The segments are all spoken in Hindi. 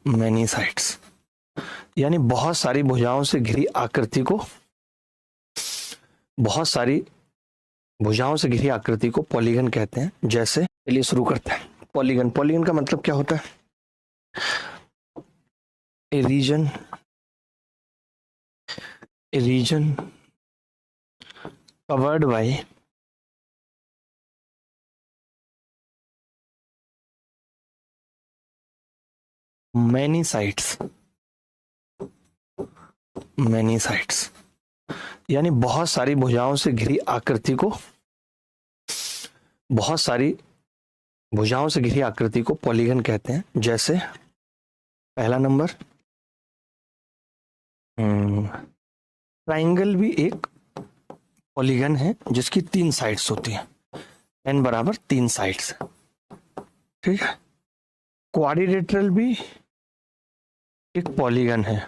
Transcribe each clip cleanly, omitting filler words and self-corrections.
मैनी साइड्स, यानी बहुत सारी भुजाओं से घिरी आकृति को, बहुत सारी भुजाओं से घिरी आकृति को पॉलीगन कहते हैं। जैसे चलिए शुरू करते हैं। पॉलीगन, पॉलीगन का मतलब क्या होता है? A region covered by many sides, यानी बहुत सारी भुजाओं से घिरी आकृति को, बहुत सारी भुजाओं से घिरी आकृति को पॉलीगन कहते हैं। जैसे पहला नंबर, ट्राइंगल भी एक पॉलीगन है जिसकी 3 साइड्स होती हैं, n बराबर 3 साइड्स, ठीक है। क्वाड्रिलेटरल भी एक पॉलीगन है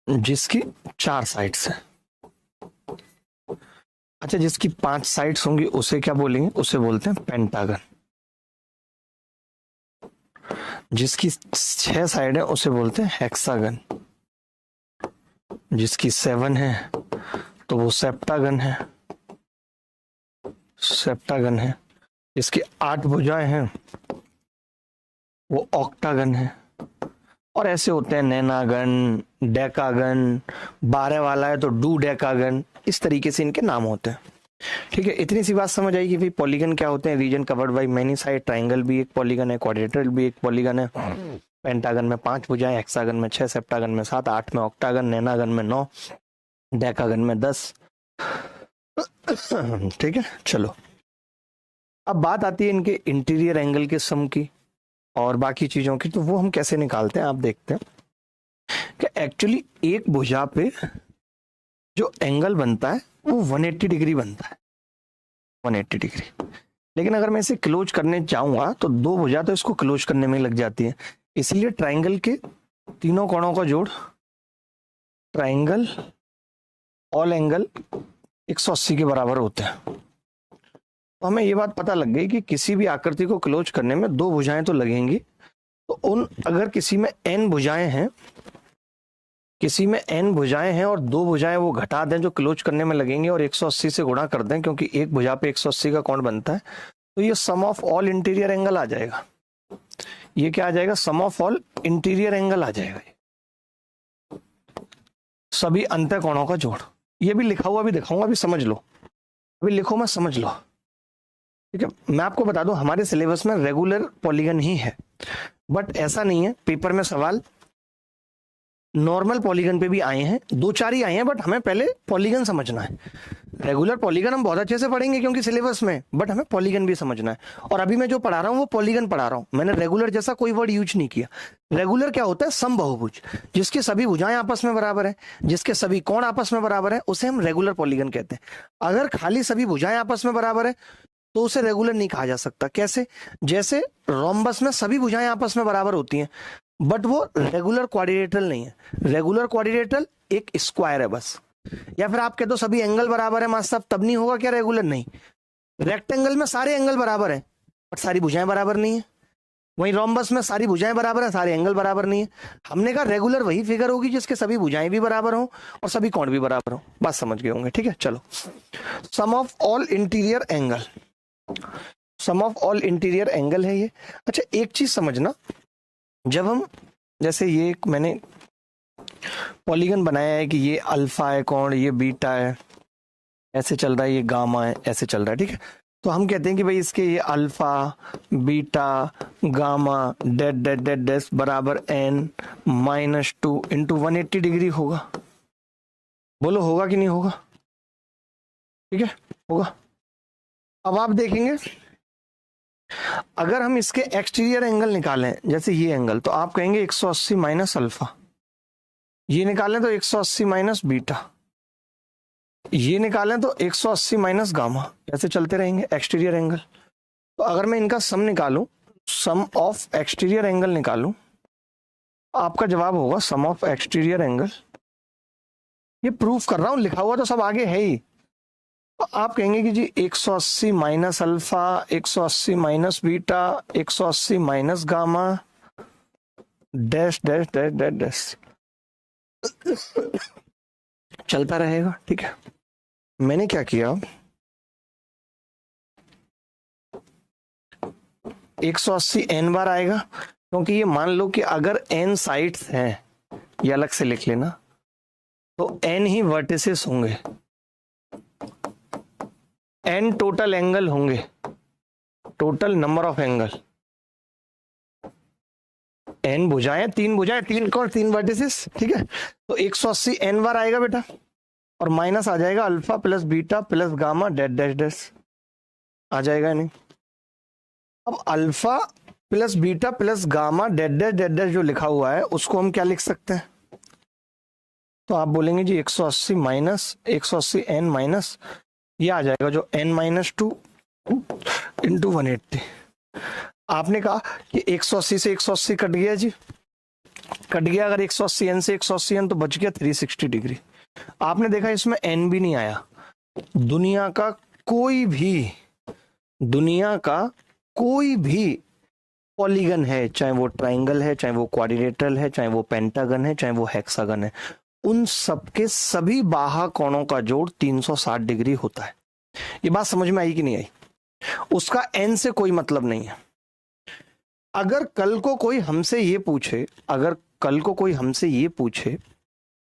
जिसकी 4 साइड्स है। अच्छा, जिसकी 5 साइड्स होंगी उसे क्या बोलेंगे? उसे बोलते हैं पेंटागन। जिसकी 6 साइड है उसे बोलते हैं हेक्सागन। जिसकी 7 है तो वो सेप्टागन है, जिसकी 8 भुजाएं हैं वो ऑक्टागन है। और ऐसे होते हैं नैनागन, डेकागन, 12 वाला है तो डू डेकागन, इस तरीके से इनके नाम होते हैं, ठीक है। इतनी सी बात समझ आई कि भाई पॉलीगन क्या होते हैं। Region covered by many side, triangle भी एक पॉलीगन है, क्वाड्रिलेटरल भी एक पॉलीगन है, पेंटागन में 5 भुजाएं, हेक्सागन में 6, सेप्टागन में 7, 8 में ऑक्टागन, नैनागन में 9, डेकागन में 10, ठीक है। चलो, अब बात आती है इनके इंटीरियर एंगल के सम की और बाकी चीजों की। तो वो हम कैसे निकालते हैं, आप देखते हैं कि एक्चुअली एक भुजा पे जो एंगल बनता है वो 180 डिग्री बनता है, 180 डिग्री। लेकिन अगर मैं इसे क्लोज करने चाहूंगा तो 2 भुजा तो इसको क्लोज करने में लग जाती है। इसलिए ट्राइंगल के तीनों कोणों का जोड़, ट्राइंगल ऑल एंगल 180 के बराबर होते हैं। तो हमें ये बात पता लग गई कि किसी भी आकृति को क्लोज करने में 2 भुजाएं तो लगेंगी। तो अगर किसी में n भुजाएं हैं, और 2 भुजाएं वो घटा दें जो क्लोज करने में लगेंगे और 180 से गुणा कर दें, क्योंकि एक भुजा पे 180 का कोण बनता है, तो ये सम ऑफ ऑल इंटीरियर एंगल आ जाएगा। ये क्या आ जाएगा? सम ऑफ ऑल इंटीरियर एंगल आ जाएगा, सभी अंतः कोणों का जोड़। ये भी लिखा हुआ भी दिखाऊंगा, अभी समझ लो, अभी लिखो मत, समझ लो, ठीक है। मैं आपको बता दूं हमारे सिलेबस में रेगुलर पॉलीगन ही है, बट ऐसा नहीं है। पेपर में सवाल नॉर्मल पॉलीगन पे भी आए हैं, 2-4 ही आए हैं, बट हमें पहले पॉलीगन समझना है। रेगुलर पॉलीगन हम बहुत अच्छे से पढ़ेंगे क्योंकि सिलेबस में, बट हमें पॉलीगन भी समझना है। और अभी मैं जो पढ़ा रहा हूँ वो पॉलीगन पढ़ा रहा हूँ, मैंने रेगुलर जैसा कोई वर्ड यूज नहीं किया। रेगुलर क्या होता है? समबाहुभुज, जिसके सभी भुजाएं आपस में बराबर है, जिसके सभी कोण आपस में बराबर है, उसे हम रेगुलर पॉलीगन कहते हैं। अगर खाली सभी भुजाएं आपस में बराबर है तो उसे रेगुलर नहीं कहा जा सकता। कैसे? जैसे रोम्बस में सभी भुजाएं आपस में बराबर होती हैं, बट वो रेगुलर क्वाड्रिलेटरल नहीं है। रेगुलर क्वाड्रिलेटरल एक स्क्वायर है बस। या फिर आप कह दो सभी एंगल बराबर है मास्टर साहब, तब नहीं होगा क्या रेगुलर? नहीं। रेक्टेंगल में सारे एंगल बराबर है बट सारी भुजाएं बराबर नहीं है। वहीं रोम्बस में सारी भुजाएं बराबर है, सारे एंगल बराबर नहीं है। हमने कहा रेगुलर वही फिगर होगी जिसके सभी भुजाएं भी बराबर हो और सभी कोण भी बराबर हो। बात समझ गए होंगे, ठीक है। चलो, sum of all interior angle, sum of all interior angle है ये। अच्छा, एक चीज समझना, जब हम, जैसे ये एक मैंने पॉलीगन बनाया है कि ये अल्फा है कोण, ये बीटा है, ऐसे चल रहा है, ये गामा है, ऐसे चल रहा है, ठीक है। तो हम कहते हैं कि भाई इसके ये अल्फा, बीटा, गामा, डेट डेट डेट डेट बराबर n-2 इंटू 180 डिग्री होगा। बोलो होगा कि नहीं होगा? ठीक है, होगा। अब आप देखेंगे अगर हम इसके एक्सटीरियर एंगल निकालें, जैसे ये एंगल, तो आप कहेंगे 180 माइनस अल्फा, ये निकालें तो 180 माइनस बीटा, ये निकालें तो 180 माइनस गामा, ऐसे चलते रहेंगे एक्सटीरियर एंगल। तो अगर मैं इनका सम निकालूं, सम ऑफ एक्सटीरियर एंगल निकालूं, आपका जवाब होगा सम ऑफ एक्सटीरियर एंगल। ये प्रूफ कर रहा हूं, लिखा हुआ तो सब आगे है ही। तो आप कहेंगे कि जी 180 minus alpha, 180 minus beta, 180 minus gamma, dash dash dash dash dash चलता रहेगा। ठीक है, मैंने क्या किया, 180 n बार आएगा, क्योंकि ये मान लो कि अगर n साइड्स हैं, ये अलग से लिख लेना, तो n ही वर्टिसेस होंगे, n टोटल एंगल होंगे, total number of angle, n भुजाएं, 3 भुजाएं, 3 वर्टिसेस। ठीक है, तो 180 n बार आएगा बेटा, और माइनस आ जाएगा alpha plus beta plus gamma dash dash dash, आ जाएगा नहीं। अब alpha plus beta plus gamma dash dash dash dash जो लिखा हुआ है उसको हम क्या लिख सकते हैं, तो आप बोलेंगे जी 180 माइनस 180 n माइनस, ये आ जाएगा जो n माइनस 2 इंटू 180। आपने कहा कि 180 से 180 कट गया जी, कट गया, अगर 180 n से 180 n तो बच गया 360 डिग्री। आपने देखा इसमें n भी नहीं आया। दुनिया का कोई भी पॉलीगन है, चाहे वो ट्राइंगल है, चाहे वो क्वाड्रिलेटरल है, चाहे वो पेंटागन है, चाहे वो हेक्सागन है, उन सबके सभी बाहा कोणों का जोड़ 360 डिग्री होता है। ये बात समझ में आई कि नहीं आई? उसका n से कोई मतलब नहीं है। अगर कल को कोई हमसे ये पूछे,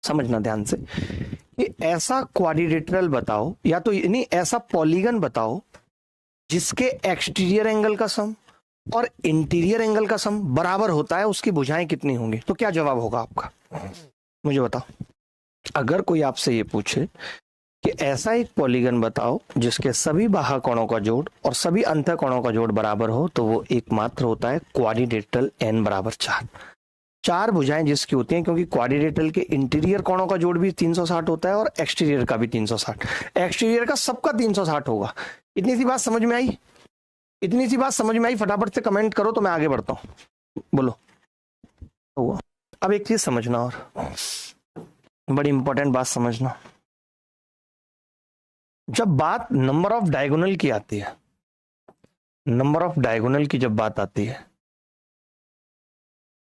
समझना ध्यान से, कि ऐसा क्वाड्रिलेटरल बताओ, या तो नहीं ऐसा पॉलीगन बताओ जिसके एक्सटीरियर एंगल का सम और इंटीरियर एंगल का सम बराबर होता है, उसकी भुजाएं कितनी होंगी, तो क्या जवाब होगा आपका, मुझे बताओ। अगर कोई आपसे ये पूछे कि ऐसा एक पॉलीगन बताओ जिसके सभी बाहा कोणों का जोड़ और सभी अंतः कोणों का जोड़ बराबर हो, तो वो एकमात्र होता है क्वाड्रिलेटरल n बराबर 4। 4 भुजाएं जिसकी होती हैं, क्योंकि क्वाड्रिलेटरल के इंटीरियर कोणों का जोड़ भी 360 होता है और एक्सटीरियर का भी 360, एक्सटीरियर का सबका 360 होगा। इतनी सी बात समझ में आई? इतनी सी बात समझ में आई? फटाफट से कमेंट करो तो मैं आगे बढ़ता हूं, बोलो। अब एक चीज समझना, और बड़ी इंपॉर्टेंट बात समझना, जब बात नंबर ऑफ डायगोनल की आती है, नंबर ऑफ डायगोनल की जब बात आती है,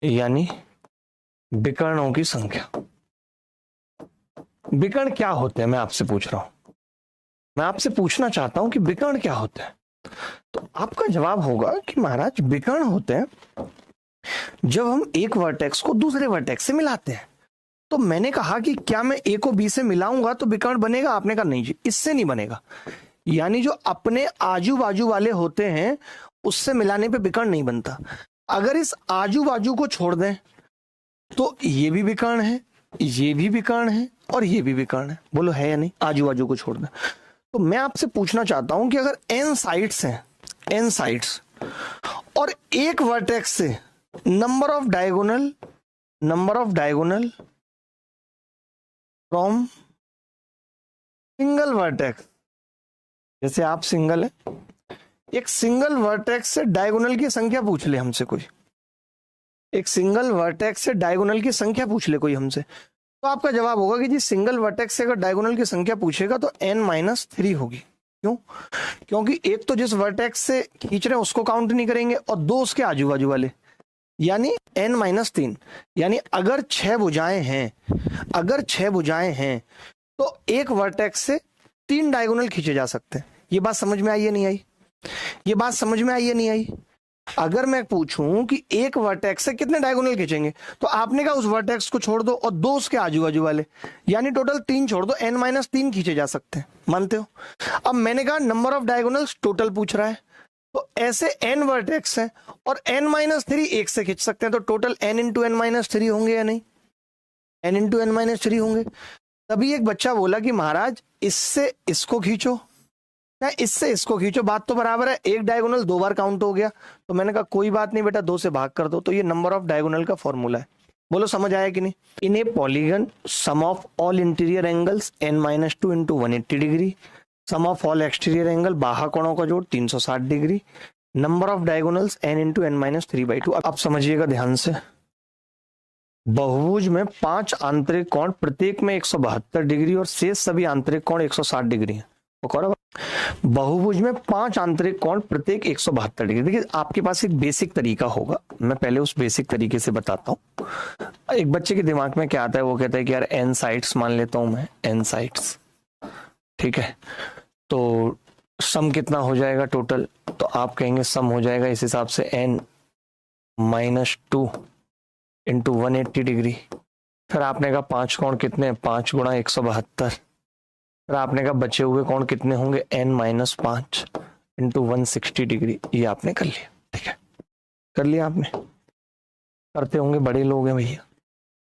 यानी विकर्णों की संख्या, विकर्ण क्या होते हैं मैं आपसे पूछ रहा हूं, मैं आपसे पूछना चाहता हूं कि विकर्ण क्या होते हैं। तो आपका जवाब होगा कि महाराज विकर्ण होते हैं जब हम एक वर्टेक्स को दूसरे वर्टेक्स से मिलाते हैं। तो मैंने कहा कि क्या मैं ए को बी से मिलाऊंगा तो विकर्ण बनेगा? आपने कहा नहीं जी, इससे नहीं बनेगा। यानी जो अपने आजू बाजू वाले होते हैं उससे मिलाने पे विकर्ण नहीं बनता। अगर इस आजू बाजू को छोड़ दें तो ये भी विकर्ण है, ये भी विकर्ण है और ये भी विकर्ण है। बोलो है या नहीं? आजू बाजू को छोड़ दें तो मैं आपसे पूछना चाहता हूं कि अगर n साइड्स हैं, n साइड्स, और एक वर्टेक्स से number of diagonal from single vertex, जैसे आप सिंगल है, एक सिंगल वर्टेक्स से डायगोनल की संख्या पूछ ले हमसे कोई, एक सिंगल वर्टेक्स से डायगोनल की संख्या पूछ ले कोई हमसे, तो आपका जवाब होगा कि जी सिंगल वर्टेक्स से अगर डायगोनल की संख्या पूछेगा तो n-3 होगी। क्यों? क्योंकि एक तो जिस वर्टेक्स से खींच रहे हैं उसको काउंट नहीं करेंगे और 2 उसके आजू बाजू वाले, यानी n-3। यानी अगर 6 भुजाएं हैं तो एक वर्टेक्स से 3 डायगोनल खींचे जा सकते हैं। ये बात समझ में आई या नहीं आई? ये बात समझ में आई या नहीं आई? अगर मैं पूछूं कि एक वर्टेक्स से कितने डायगोनल खींचेंगे, तो आपने कहा उस वर्टेक्स को छोड़ दो और 2 उसके आजू बाजू वाले, यानी टोटल 3 छोड़ दो, n-3 खींचे जा सकते हैं। मानते हो? अब मैंने कहा नंबर ऑफ डायगोनल्स टोटल पूछ रहा है, तो ऐसे n वर्टेक्स हैं और n-3 एक से खींच सकते हैं, तो टोटल n इंटू n-3 होंगे या नहीं? n इंटू n-3 होंगे। तभी एक बच्चा बोला कि महाराज इससे इसको खींचो या इससे इसको खींचो, बात तो बराबर है, एक डायगोनल 2 बार काउंट हो गया। तो मैंने कहा कोई बात नहीं बेटा, 2 से भाग कर दो। तो ये नंबर ऑफ डायगोनल का फॉर्मूला है। बोलो समझ आया कि नहीं? In a polygon sum of all interior angles n-2 into 180 degree, sum of all exterior angle बाहा कोणों का जोड़ 360 degree, number of diagonals n into n-3/2। अब समझिएगा ध्यान से, बहुभुज में 5 आंतरिक कोण, प्रत्येक में 172 डिग्री और शेष सभी आंतरिक कोण 160 डिग्री है। बकौरा बहुभुज में 5 आंतरिक कोण प्रत्येक 172 डिग्री। देखिए आपके पास एक बेसिक तरीका होगा, मैं पहले उस बेसिक तरीके से बताता हूँ। एक बच्चे के दिमाग में क्या आता है, वो कहता है कि यार n साइड्स मान लेता हूं मैं, n साइड्स, ठीक है, तो सम कितना हो जाएगा टोटल, तो आप कहेंगे सम हो जाएगा इस हिसाब से n -2 इंटू 180 डिग्री। फिर आपने कहा 5 कोण कितने, 5 गुणा 172। फिर आपने कहा बचे हुए कोण कितने होंगे, n-5 इंटू 160 डिग्री। ये आपने कर लिया, ठीक है, कर लिया आपने, करते होंगे बड़े लोग हैं भैया।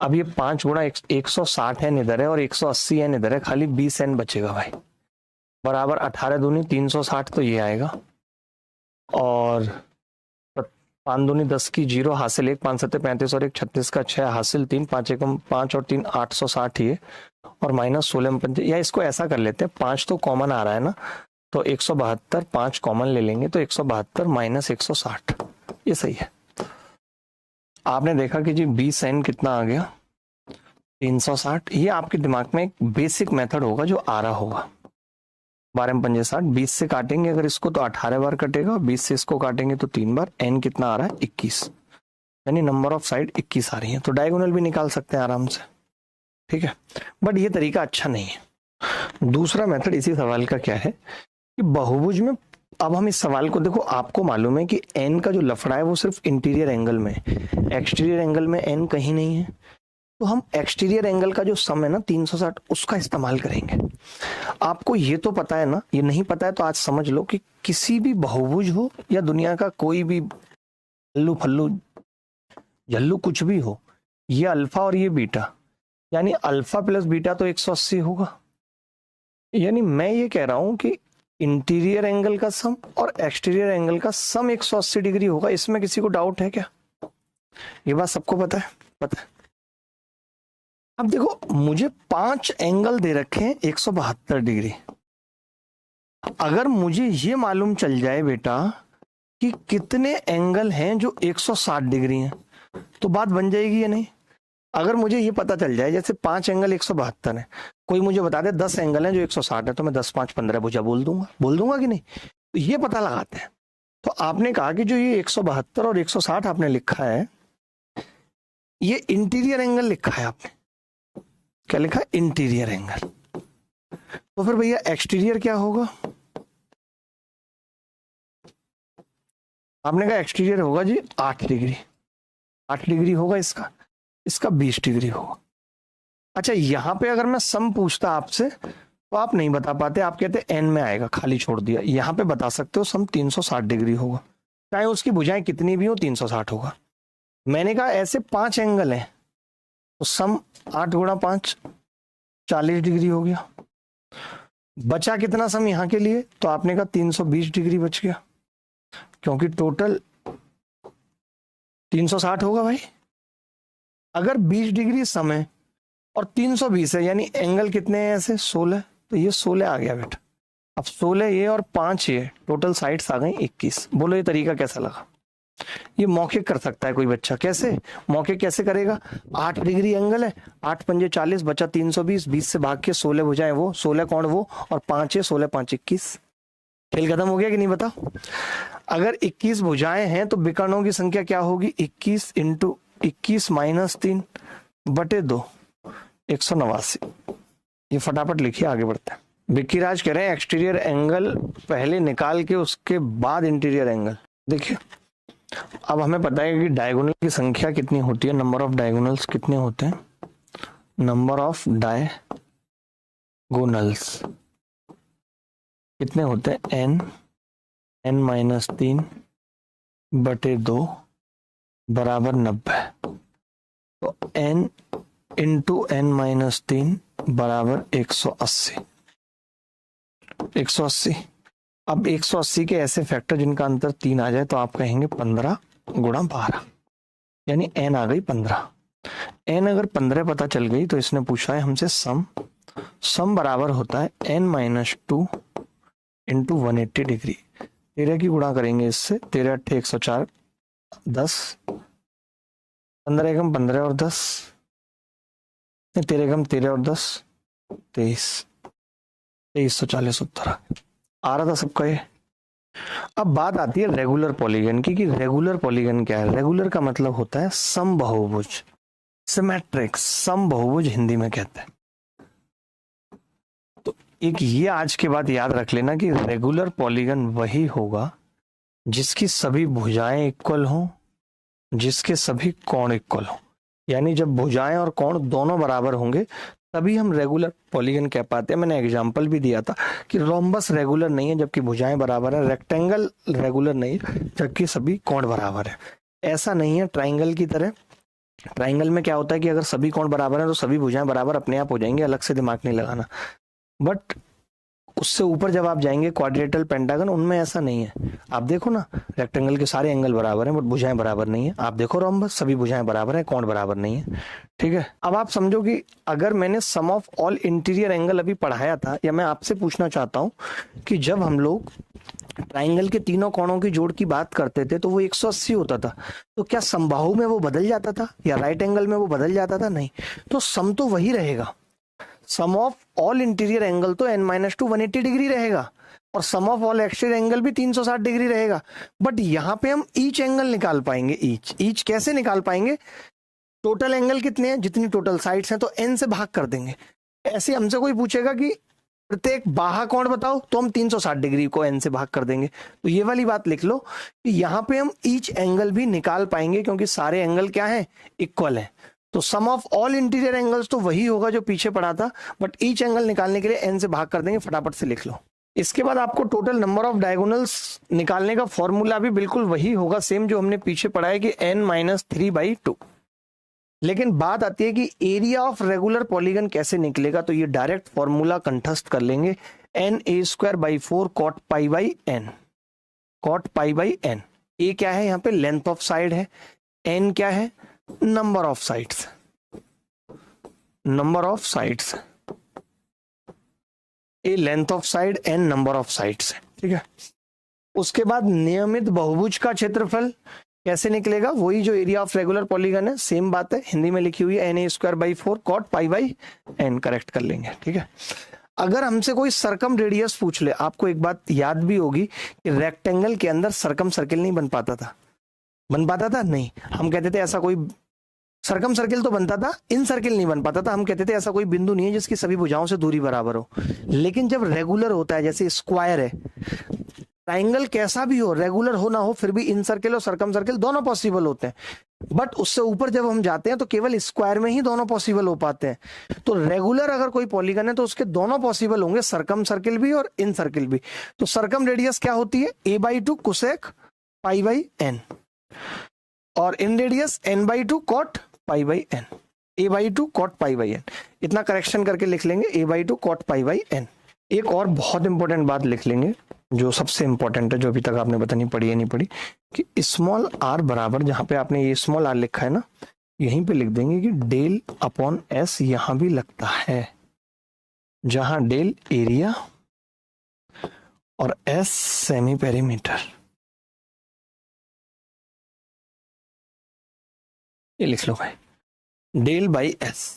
अब ये 5 गुणा 160 एन इधर है और 180 एन इधर है, खाली 20 एन बचेगा भाई, बराबर 18 दूनी 360, तो ये आएगा। और 5 दूनी 10 की 0, हासिल 1, 5 7 35 और 1 36 का 6, हासिल 3, 5 एकम 5 और 3 860 ये, और माइनस 16 पंच, या इसको ऐसा कर लेते हैं, 5 तो कॉमन आ रहा है ना, तो 172, 5 कॉमन ले लेंगे तो 172 माइनस 160, ये सही है। आपने देखा कि जी 20 एन कितना आ गया, 360। ये आपके दिमाग में एक बेसिक मेथड होगा जो आ रहा होगा। 12 पंजे 60, 20 से काटेंगे अगर इसको तो 18 बार कटेगा, 20 से इसको काटेंगे तो 3 बार। एन कितना आ रहा है, 21, यानी नंबर ऑफ साइड 21 आ रही है, तो डायगोनल भी निकाल सकते हैं आराम से, ठीक है। बट ये तरीका अच्छा नहीं है। दूसरा मेथड इसी सवाल का क्या है कि बहुभुज में, अब हम इस सवाल को देखो, आपको मालूम है कि एन का जो लफड़ा है वो सिर्फ इंटीरियर एंगल में, एक्सटीरियर एंगल में एन कहीं नहीं है, तो हम एक्सटीरियर एंगल का जो सम है ना 360, उसका इस्तेमाल करेंगे। आपको ये तो पता है ना, ये नहीं पता है तो आज समझ लो कि किसी भी बहुभुज हो या दुनिया का कोई भी हल्लू फल्लू जल्लू कुछ भी हो, ये अल्फा और ये बीटा, यानी अल्फा प्लस बीटा तो 180 होगा। यानी मैं ये कह रहा हूं कि इंटीरियर एंगल का सम और एक्सटीरियर एंगल का सम 180 डिग्री होगा। इसमें किसी को डाउट है क्या? ये बात सबको पता है, पता है। अब देखो मुझे 5 एंगल दे रखे हैं 172 डिग्री। अगर मुझे ये मालूम चल जाए बेटा कि कितने एंगल हैं जो 160 डिग्री हैं, तो बात बन जाएगी या नहीं? अगर मुझे ये पता चल जाए जैसे 5 एंगल 172 है, कोई मुझे बता दे 10 एंगल हैं जो 160 है, तो मैं 10 5 15 भुजा बोल दूंगा कि नहीं? तो ये पता लगाते हैं। तो आपने कहा कि जो ये 172 और 160 आपने लिखा है, ये इंटीरियर एंगल लिखा है आपने। क्या लिखा है? Interior angle. तो फिर भैया एक्सटीरियर क्या होगा? आपने कहा एक्सटीरियर होगा जी 8 डिग्री। 8 डिग्री होगा इसका 20 डिग्री होगा। अच्छा, यहां पे अगर मैं सम पूछता आपसे तो आप नहीं बता पाते, आप कहते एन में आएगा, खाली छोड़ दिया। यहां पे बता सकते हो सम 360 डिग्री होगा, चाहे उसकी भुजाएं कितनी भी हो 360 होगा। मैंने कहा ऐसे 5 एंगल हैं तो सम 8 गुणा 5 40 डिग्री हो गया। बचा कितना सम यहां के लिए? तो आपने कहा 320 डिग्री बच गया, क्योंकि टोटल 360 होगा भाई। अगर 20 डिग्री सम है और 320 है, यानी एंगल कितने हैं ऐसे? 16, तो ये 16 आ गया बेटा। अब 16 ये और 5 ये, टोटल साइड्स आ गई 21। बोलो ये तरीका कैसा लगा? ये मौखिक कर सकता है कोई बच्चा। कैसे मौखिक कैसे करेगा? 8 डिग्री एंगल है, 8 पंजे 40, बचा 320, 20 से भाग के 16 भुजाएं वो, 16 कौन वो, और 5 है, 16 5 21। खेल खत्म हो गया कि नहीं बताओ? अगर 21 भुजाएं हैं तो विकर्णों की संख्या क्या होगी? 21 इंटू 21 माइनस 3 बटे 2, 189। ये फटाफट लिखिए, आगे बढ़ते हैं। विक्की राज कह रहे हैं एक्सटीरियर एंगल पहले निकाल के उसके बाद इंटीरियर एंगल। देखिए अब हमें पता है कि डायगोनल की संख्या कितनी होती है, नंबर ऑफ डायगोनल्स कितने होते हैं? नंबर ऑफ डायगोनल्स कितने होते हैं? n-3 बटे 2 बराबर 90। तो n इंटू n-3 बराबर 180। 180। अब 180 के ऐसे फैक्टर जिनका अंतर 3 आ जाए तो आप कहेंगे 15 गुणा 12, यानी n आ गई 15। n अगर 15 पता चल गई तो इसने पूछा है हमसे सम बराबर होता है n-2 इंटू 180 डिग्री। 13 की गुणा करेंगे इससे, 13 8 104, 10, 15 एकम 15 और 10, 13 एकम 13 और 10 23, 2340 उत्तर आ रहा था सबका ये। अब बात आती है रेगुलर पॉलीगन की, कि रेगुलर पॉलीगन क्या है। रेगुलर का मतलब होता है समबाहुभुज, सिमेट्रिक, समबाहुभुज हिंदी में कहते हैं। तो एक ये आज के बाद याद रख लेना कि रेगुलर पॉलीगन वही होगा जिसकी सभी भुजाएं इक्वल हों, जिसके सभी कोण इक्वल हों। यानी जब भुजाएं और कोण दोनों बराबर होंगे तभी हम रेगुलर पॉलीगन कह पाते हैं। मैंने एग्जांपल भी दिया था कि रोम्बस रेगुलर नहीं है जबकि भुजाएं बराबर है, रेक्टेंगल रेगुलर नहीं है जबकि सभी कोण बराबर है। ऐसा नहीं है ट्राइंगल की तरह। ट्राइंगल में क्या होता है कि अगर सभी कोण बराबर हैं तो सभी भुजाएं बराबर अपने आप हो जाएंगे, अलग से दिमाग नहीं लगाना। बट उससे ऊपर जब आप जाएंगे क्वाड्रेटल, पेंटागन, उनमें ऐसा नहीं है। आप देखो ना, रेक्टेंगल के सारे एंगल बराबर हैं बट भुजाएं बराबर नहीं है। आप देखो रोम्बस, सभी भुजाएं बराबर हैं, कोण बराबर नहीं है। ठीक है, अब आप समझो कि अगर मैंने सम ऑफ ऑल इंटीरियर एंगल अभी पढ़ाया था, या मैं आपसे पूछना चाहता हूं कि जब हम लोग ट्राइंगल के तीनों कोणों की जोड़ की बात करते थे तो वो 180 होता था, तो क्या समबाहु में वो बदल जाता था या राइट एंगल में वो बदल जाता था? नहीं। तो सम तो वही रहेगा। सम ऑफ ऑल इंटीरियर एंगल तो n-2 180 डिग्री रहेगा और सम ऑफ ऑल एक्सटीरियर एंगल भी 360 डिग्री रहेगा। बट यहां पे हम ईच एंगल निकाल पाएंगे। ईच कैसे निकाल पाएंगे? टोटल एंगल कितने हैं, जितनी टोटल साइड्स हैं तो n से भाग कर देंगे। ऐसे हमसे कोई पूछेगा कि प्रत्येक बाहा कोण बताओ, तो हम 360 डिग्री को n से भाग कर देंगे। तो ये वाली बात लिख लो कि यहाँ पे हम ईच एंगल भी निकाल पाएंगे क्योंकि सारे एंगल क्या है, इक्वल है। तो सम ऑफ ऑल इंटीरियर एंगल्स तो वही होगा जो पीछे पड़ा था, बट ईच एंगल निकालने के लिए n से भाग कर देंगे। फटाफट से लिख लो। इसके बाद आपको टोटल नंबर ऑफ डायगोनल्स निकालने का फॉर्मूला भी बिल्कुल वही होगा, सेम जो हमने पीछे पढ़ा है कि n-3/2। लेकिन बात आती है कि एरिया ऑफ रेगुलर पॉलीगन कैसे निकलेगा, तो ये डायरेक्ट फॉर्मूला कंठस्थ कर लेंगे, na²/4 cot π/n। cot π/n। ए क्या है यहाँ पे? लेंथ ऑफ साइड है। n क्या है? Number of sides. Number of sides. A length of side, n number of sides. ठीक है, उसके बाद नियमित बहुभुज का क्षेत्रफल कैसे निकलेगा? वही जो एरिया ऑफ रेगुलर पॉलीगन है, सेम बात है, हिंदी में लिखी हुई है na²/4 cot π/n। करेक्ट कर लेंगे। ठीक है, अगर हमसे कोई सरकम रेडियस पूछ ले, आपको एक बात याद भी होगी कि रेक्टेंगल के अंदर सरकम सर्किल नहीं बन पाता था। बन पाता था? नहीं। हम कहते थे ऐसा कोई सरकम सर्किल तो बनता था, इन सर्किल नहीं बन पाता था। हम कहते थे ऐसा कोई बिंदु नहीं है जिसकी सभी भुजाओं से दूरी बराबर हो। लेकिन जब रेगुलर होता है, जैसे स्क्वायर है, ट्राइंगल कैसा भी हो, रेगुलर हो ना हो, फिर भी इन सर्किल और सरकम सर्किल दोनों पॉसिबल होते हैं। बट उससे ऊपर जब हम जाते हैं तो केवल स्क्वायर में ही दोनों पॉसिबल हो पाते हैं। तो रेगुलर अगर कोई पॉलीगन है तो उसके दोनों पॉसिबल होंगे, सरकम सर्किल भी और इन सर्किल भी। तो सरकम रेडियस क्या होती है? a/2 कोसेक π/n और इन radius n/2 cot π/n। a/2 cot π/n, इतना करेक्शन करके लिख लेंगे, a/2 cot π/n। एक और बहुत इंपॉर्टेंट बात लिख लेंगे जो सबसे इंपॉर्टेंट है, जो अभी तक आपने पता नहीं पढ़ी है नहीं पढ़ी, कि स्मॉल r बराबर, जहां पे आपने ये स्मॉल r लिखा है ना, यहीं पे लिख देंगे कि डेल अपॉन s यहां भी लगता है, जहां डेल एरिया और s सेमी पेरीमीटर। ये लिख लो भाई, डेल बाई s।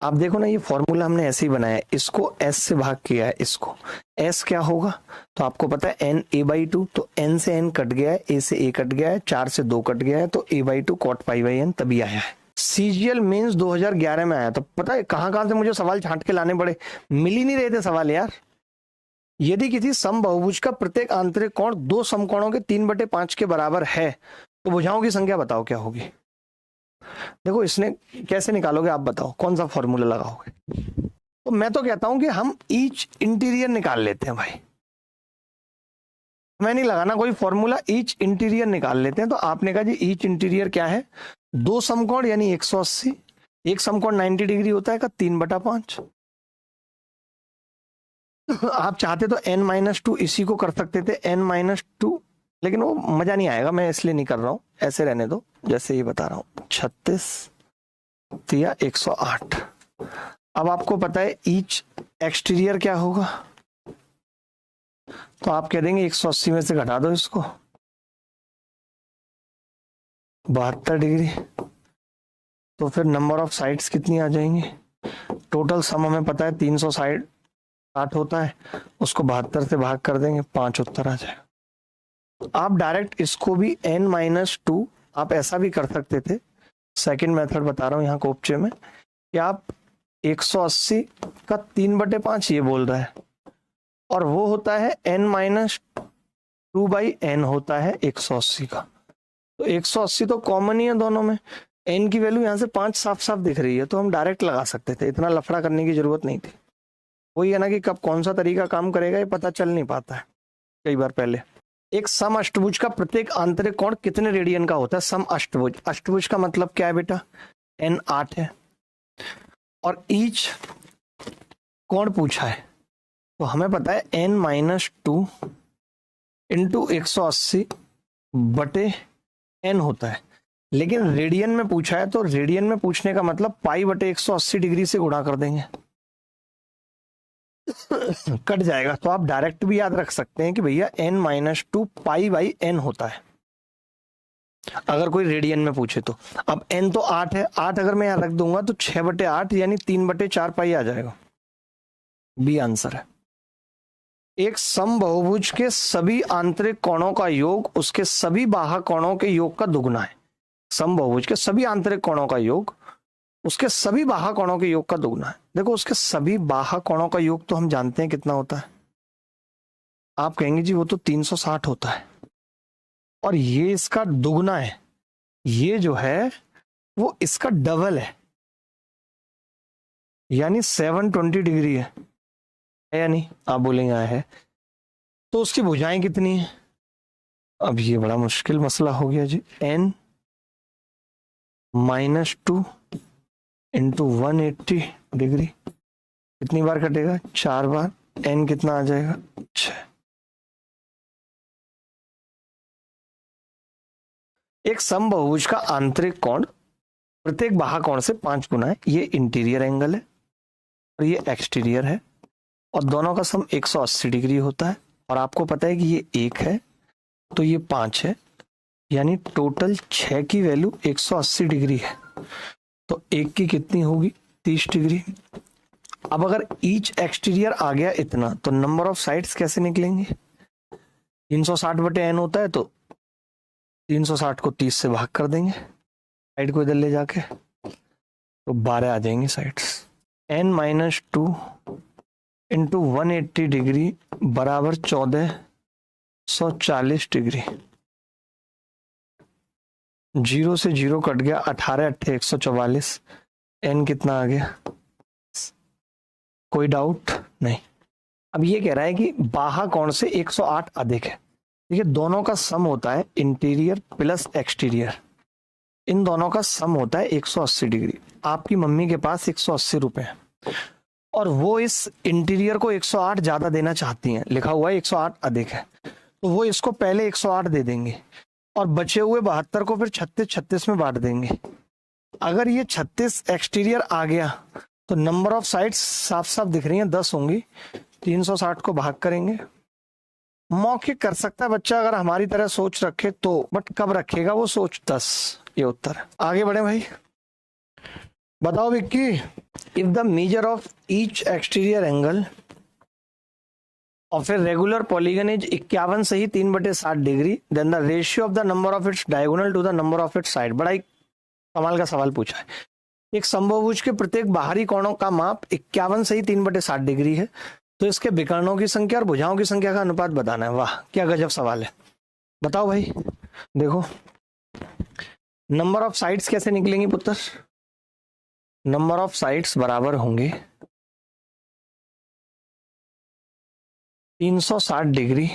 आप देखो ना, ये फॉर्मूला हमने ऐसे ही बनाया है, इसको s से भाग किया है, इसको s क्या होगा? तो आपको पता है n a/2, तो n से n कट गया है, a से a कट गया है, 4 से 2 कट गया है, तो a/2 cot π/n तभी आया है। सीजीएल मेंस 2011 में आया। तो पता है कहां से मुझे सवाल छांट के लाने पड़े, मिल ही नहीं रहे थे सवाल यार। यदि किसी समबाहुभुज का प्रत्येक आंतरिक कोण दो समकोणों के 3/5 के बराबर है तो भुजाओं की संख्या बताओ क्या होगी? देखो, इसने कैसे निकालोगे आप बताओ, कौन सा फॉर्मूला लगाओगे? तो मैं तो कहता हूं कि हम ईच इंटीरियर निकाल लेते हैं भाई। मैं नहीं लगाना कोई फॉर्मूला, ईच इंटीरियर निकाल लेते हैं। तो आपने कहा जी ईच इंटीरियर क्या है? दो समकोण यानी 180, एक समकोण 90 डिग्री होता है का 3/5। आप चाहते तो n-2 इसी को कर सकते थे, n-2, लेकिन वो मजा नहीं आएगा, मैं इसलिए नहीं कर रहा हूं, ऐसे रहने दो जैसे ये बता रहा हूं। 36 या 108। अब आपको पता है ईच एक्सटीरियर क्या होगा, तो आप कह देंगे 180 में से घटा दो इसको, 72 डिग्री। तो फिर नंबर ऑफ साइड्स कितनी आ जाएंगी? टोटल सम हमें पता है 360 होता है, उसको 72 से भाग कर देंगे, 5 उत्तर आ जाएगा। आप डायरेक्ट इसको भी n-2, आप ऐसा भी कर सकते थे, सेकंड मेथड बता रहा हूं यहाँ कोपचे में, कि आप 180 का 3/5 ये बोल रहा है, और वो होता है n-2/n होता है 180 का। तो 180 तो कॉमन ही है दोनों में, n की वैल्यू यहाँ से 5 साफ साफ दिख रही है, तो हम डायरेक्ट लगा सकते थे, इतना लफड़ा करने की जरूरत नहीं थी। वही है ना कि कब कौन सा तरीका काम करेगा ये पता चल नहीं पाता है कई बार पहले। एक सम अष्टभुज का प्रत्येक आंतरिक कोण कितने रेडियन का होता है? सम अष्टभुज, अष्टभुज का मतलब क्या है बेटा? n 8 है, और ईच कोण पूछा है, तो हमें पता है n-2 इंटू 180 बटे n होता है। लेकिन रेडियन में पूछा है, तो रेडियन में पूछने का मतलब पाई बटे 180 डिग्री से गुणा कर देंगे, कट जाएगा। तो आप डायरेक्ट भी याद रख सकते हैं कि भैया n-2 पाई बाई n होता है, अगर कोई रेडियन में पूछे तो। अब n तो 8 है, 8 अगर मैं यहां रख दूंगा तो 6/8 यानी 3/4 पाई आ जाएगा, बी आंसर है। एक समबहुभुज के सभी आंतरिक कोणों का योग उसके सभी बाह्य कोणों के योग का दुगुना है। समबहुभुज के सभी आंतरिक कोणों का योग उसके सभी बाह्य कोणों के योग का दुगुना है। देखो उसके सभी बाह्य कोणों का योग तो हम जानते हैं कितना होता है, आप कहेंगे जी वो तो 360 होता है, और ये इसका दुगुना है, ये जो है वो इसका डबल है, यानी 720 डिग्री है या नहीं? आप बोलेंगे है, तो उसकी भुजाएं कितनी है? अब ये बड़ा मुश्किल मसला हो गया जी। n-2 इंटू 180 डिग्री कितनी बार कटेगा? 4 बार। n कितना आ जाएगा? 6। एक समबहुभुज का आंतरिक कोण प्रत्येक बाह्य कोण से 5 गुना है। ये इंटीरियर एंगल है और ये एक्सटीरियर है, और दोनों का सम 180 डिग्री होता है, और आपको पता है कि ये 1 है तो ये 5 है, यानी टोटल 6 की वैल्यू 180 डिग्री है, तो 1 की कितनी होगी? 30 डिग्री। अब अगर ईच एक्सटीरियर आ गया इतना, तो नंबर ऑफ साइड्स कैसे निकलेंगे? 360/n होता है, तो 360 को 30 से भाग कर देंगे, साइड को इधर ले जाके, तो 12 आ जाएंगी साइड्स। n-2 इंटू 180 डिग्री बराबर 1440 डिग्री। 0 से 0 कट गया, 18 × 8 = 144। n कितना आ गया? कोई डाउट नहीं। अब ये कह रहा है कि बाह्य कोण से 108 अधिक है। देखिए दोनों का सम होता है इंटीरियर प्लस एक्सटीरियर, इन दोनों का सम होता है 180 डिग्री। आपकी मम्मी के पास 180 रुपए हैं, और वो इस इंटीरियर को 108 ज्यादा देना चाहती हैं, लिखा हुआ है 108 अधिक है, तो वो इसको पहले 108 दे देंगे, और बचे हुए 72 को फिर 36 में बांट देंगे। अगर ये 36 एक्सटीरियर आ गया, तो नंबर ऑफ साइड्स साफ साफ दिख रही हैं, 10 होंगी। 360 को भाग करेंगे, मौखिक कर सकता है बच्चा अगर हमारी तरह सोच रखे तो, बट कब रखेगा वो सोच? 10। ये उत्तर है। आगे बढ़े भाई, बताओ Vicky. If the measure of each exterior angle of a regular polygon is 51 से ही 3/60 degree, then the ratio of the number of its diagonal to the number of its side. बड़ा ही कमाल का सवाल पूछा है। एक समबहुभुज के प्रत्येक बाहरी कोणों का माप 51 से ही 3/60 डिग्री है, तो इसके विकर्णों की संख्या और भुजाओं की संख्या का अनुपात बताना है। वाह क्या गजब सवाल है, बताओ भाई। देखो नंबर ऑफ साइड्स कैसे निकलेंगी पुत्र? नंबर ऑफ साइड्स बराबर होंगे 360 डिग्री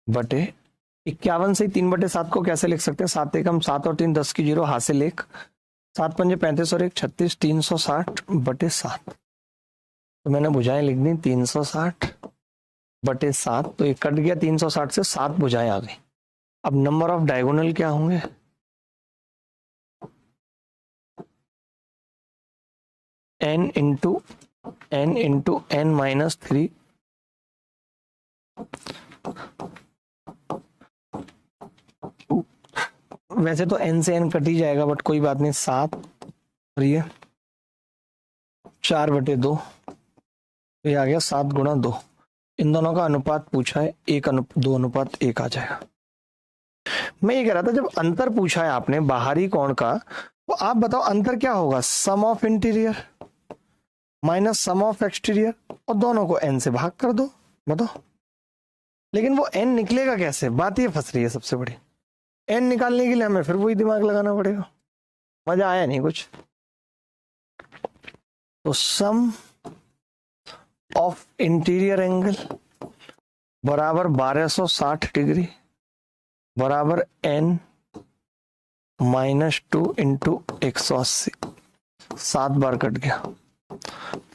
बटे 51 से 3/7 को कैसे लिख सकते हैं? 7 एकम 7 और 3 10 की 0, हाथ से लेख, 7 पंजे 35 और 1 36, 360/7। तो मैंने भुजाएं लिख दी 360/7, तो ये कट गया 360 से, 7 भुजाएं आ गई। अब नंबर ऑफ डायगोनल क्या होंगे? n इंटू n-3 वैसे तो n से n कट ही जाएगा, बट कोई बात नहीं। 7 और ये 4/2, तो ये आ गया 7 × 2। इन दोनों का अनुपात पूछा है, 2:1 आ जाएगा। मैं ये कह रहा था जब अंतर पूछा है आपने बाहरी कोण का, तो आप बताओ अंतर क्या होगा, sum of interior minus sum of exterior, और दोनों को n से भाग कर दो, बताओ। लेकिन वो n निकलेगा कैसे, बात ये फंस रही है सबसे बड़ी। n निकालने के लिए हमें फिर वही दिमाग लगाना पड़ेगा, मजा आया नहीं कुछ। तो सम ऑफ इंटीरियर एंगल बराबर 1260 डिग्री बराबर n -2 × 180। 7 बार कट गया,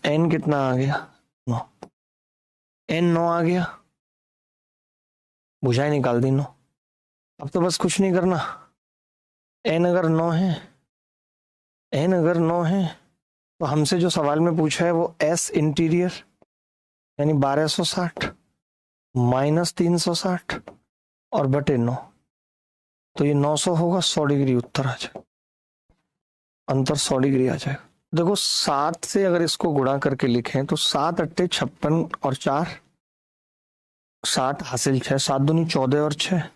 n कितना आ गया, 9। n 9 आ गया, भुजाएं निकाल दी 9। अब तो बस कुछ नहीं करना, n अगर 9 है, n अगर 9 है तो हमसे जो सवाल में पूछा है वो s इंटीरियर यानी 1260 माइनस 360 और बटे 9, तो ये 900 होगा, 100 डिग्री उत्तर आ जाए, अंतर 100 डिग्री आ जाएगा। देखो 7 से अगर इसको गुणा करके लिखें तो 7 अट्टे 56 और 4 60 हासिल 6, 7 दूनी 14 और 6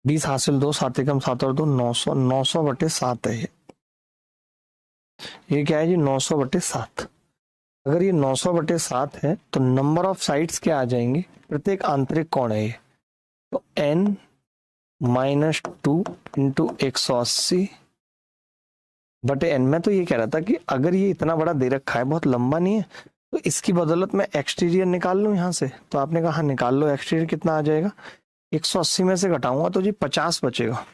20 हासिल 2, 7 एकम 7 और 2 900, 900/7 है ये क्या है जी, 900/7। अगर ये 900/7 है तो नंबर ऑफ साइड्स क्या आ जाएंगे, प्रत्येक आंतरिक कोण है ये, तो n -2 × 180 बटे n। में तो ये कह रहा था कि अगर ये इतना बड़ा दे रखा है, बहुत लंबा नहीं है, तो इसकी बदौलत मैं एक्सटीरियर निकाल लूं यहाँ से, तो आपने कहा हाँ निकाल लो। एक्सटीरियर कितना आ जाएगा, 180 में से घटाऊंगा तो जी 50 बचेगा,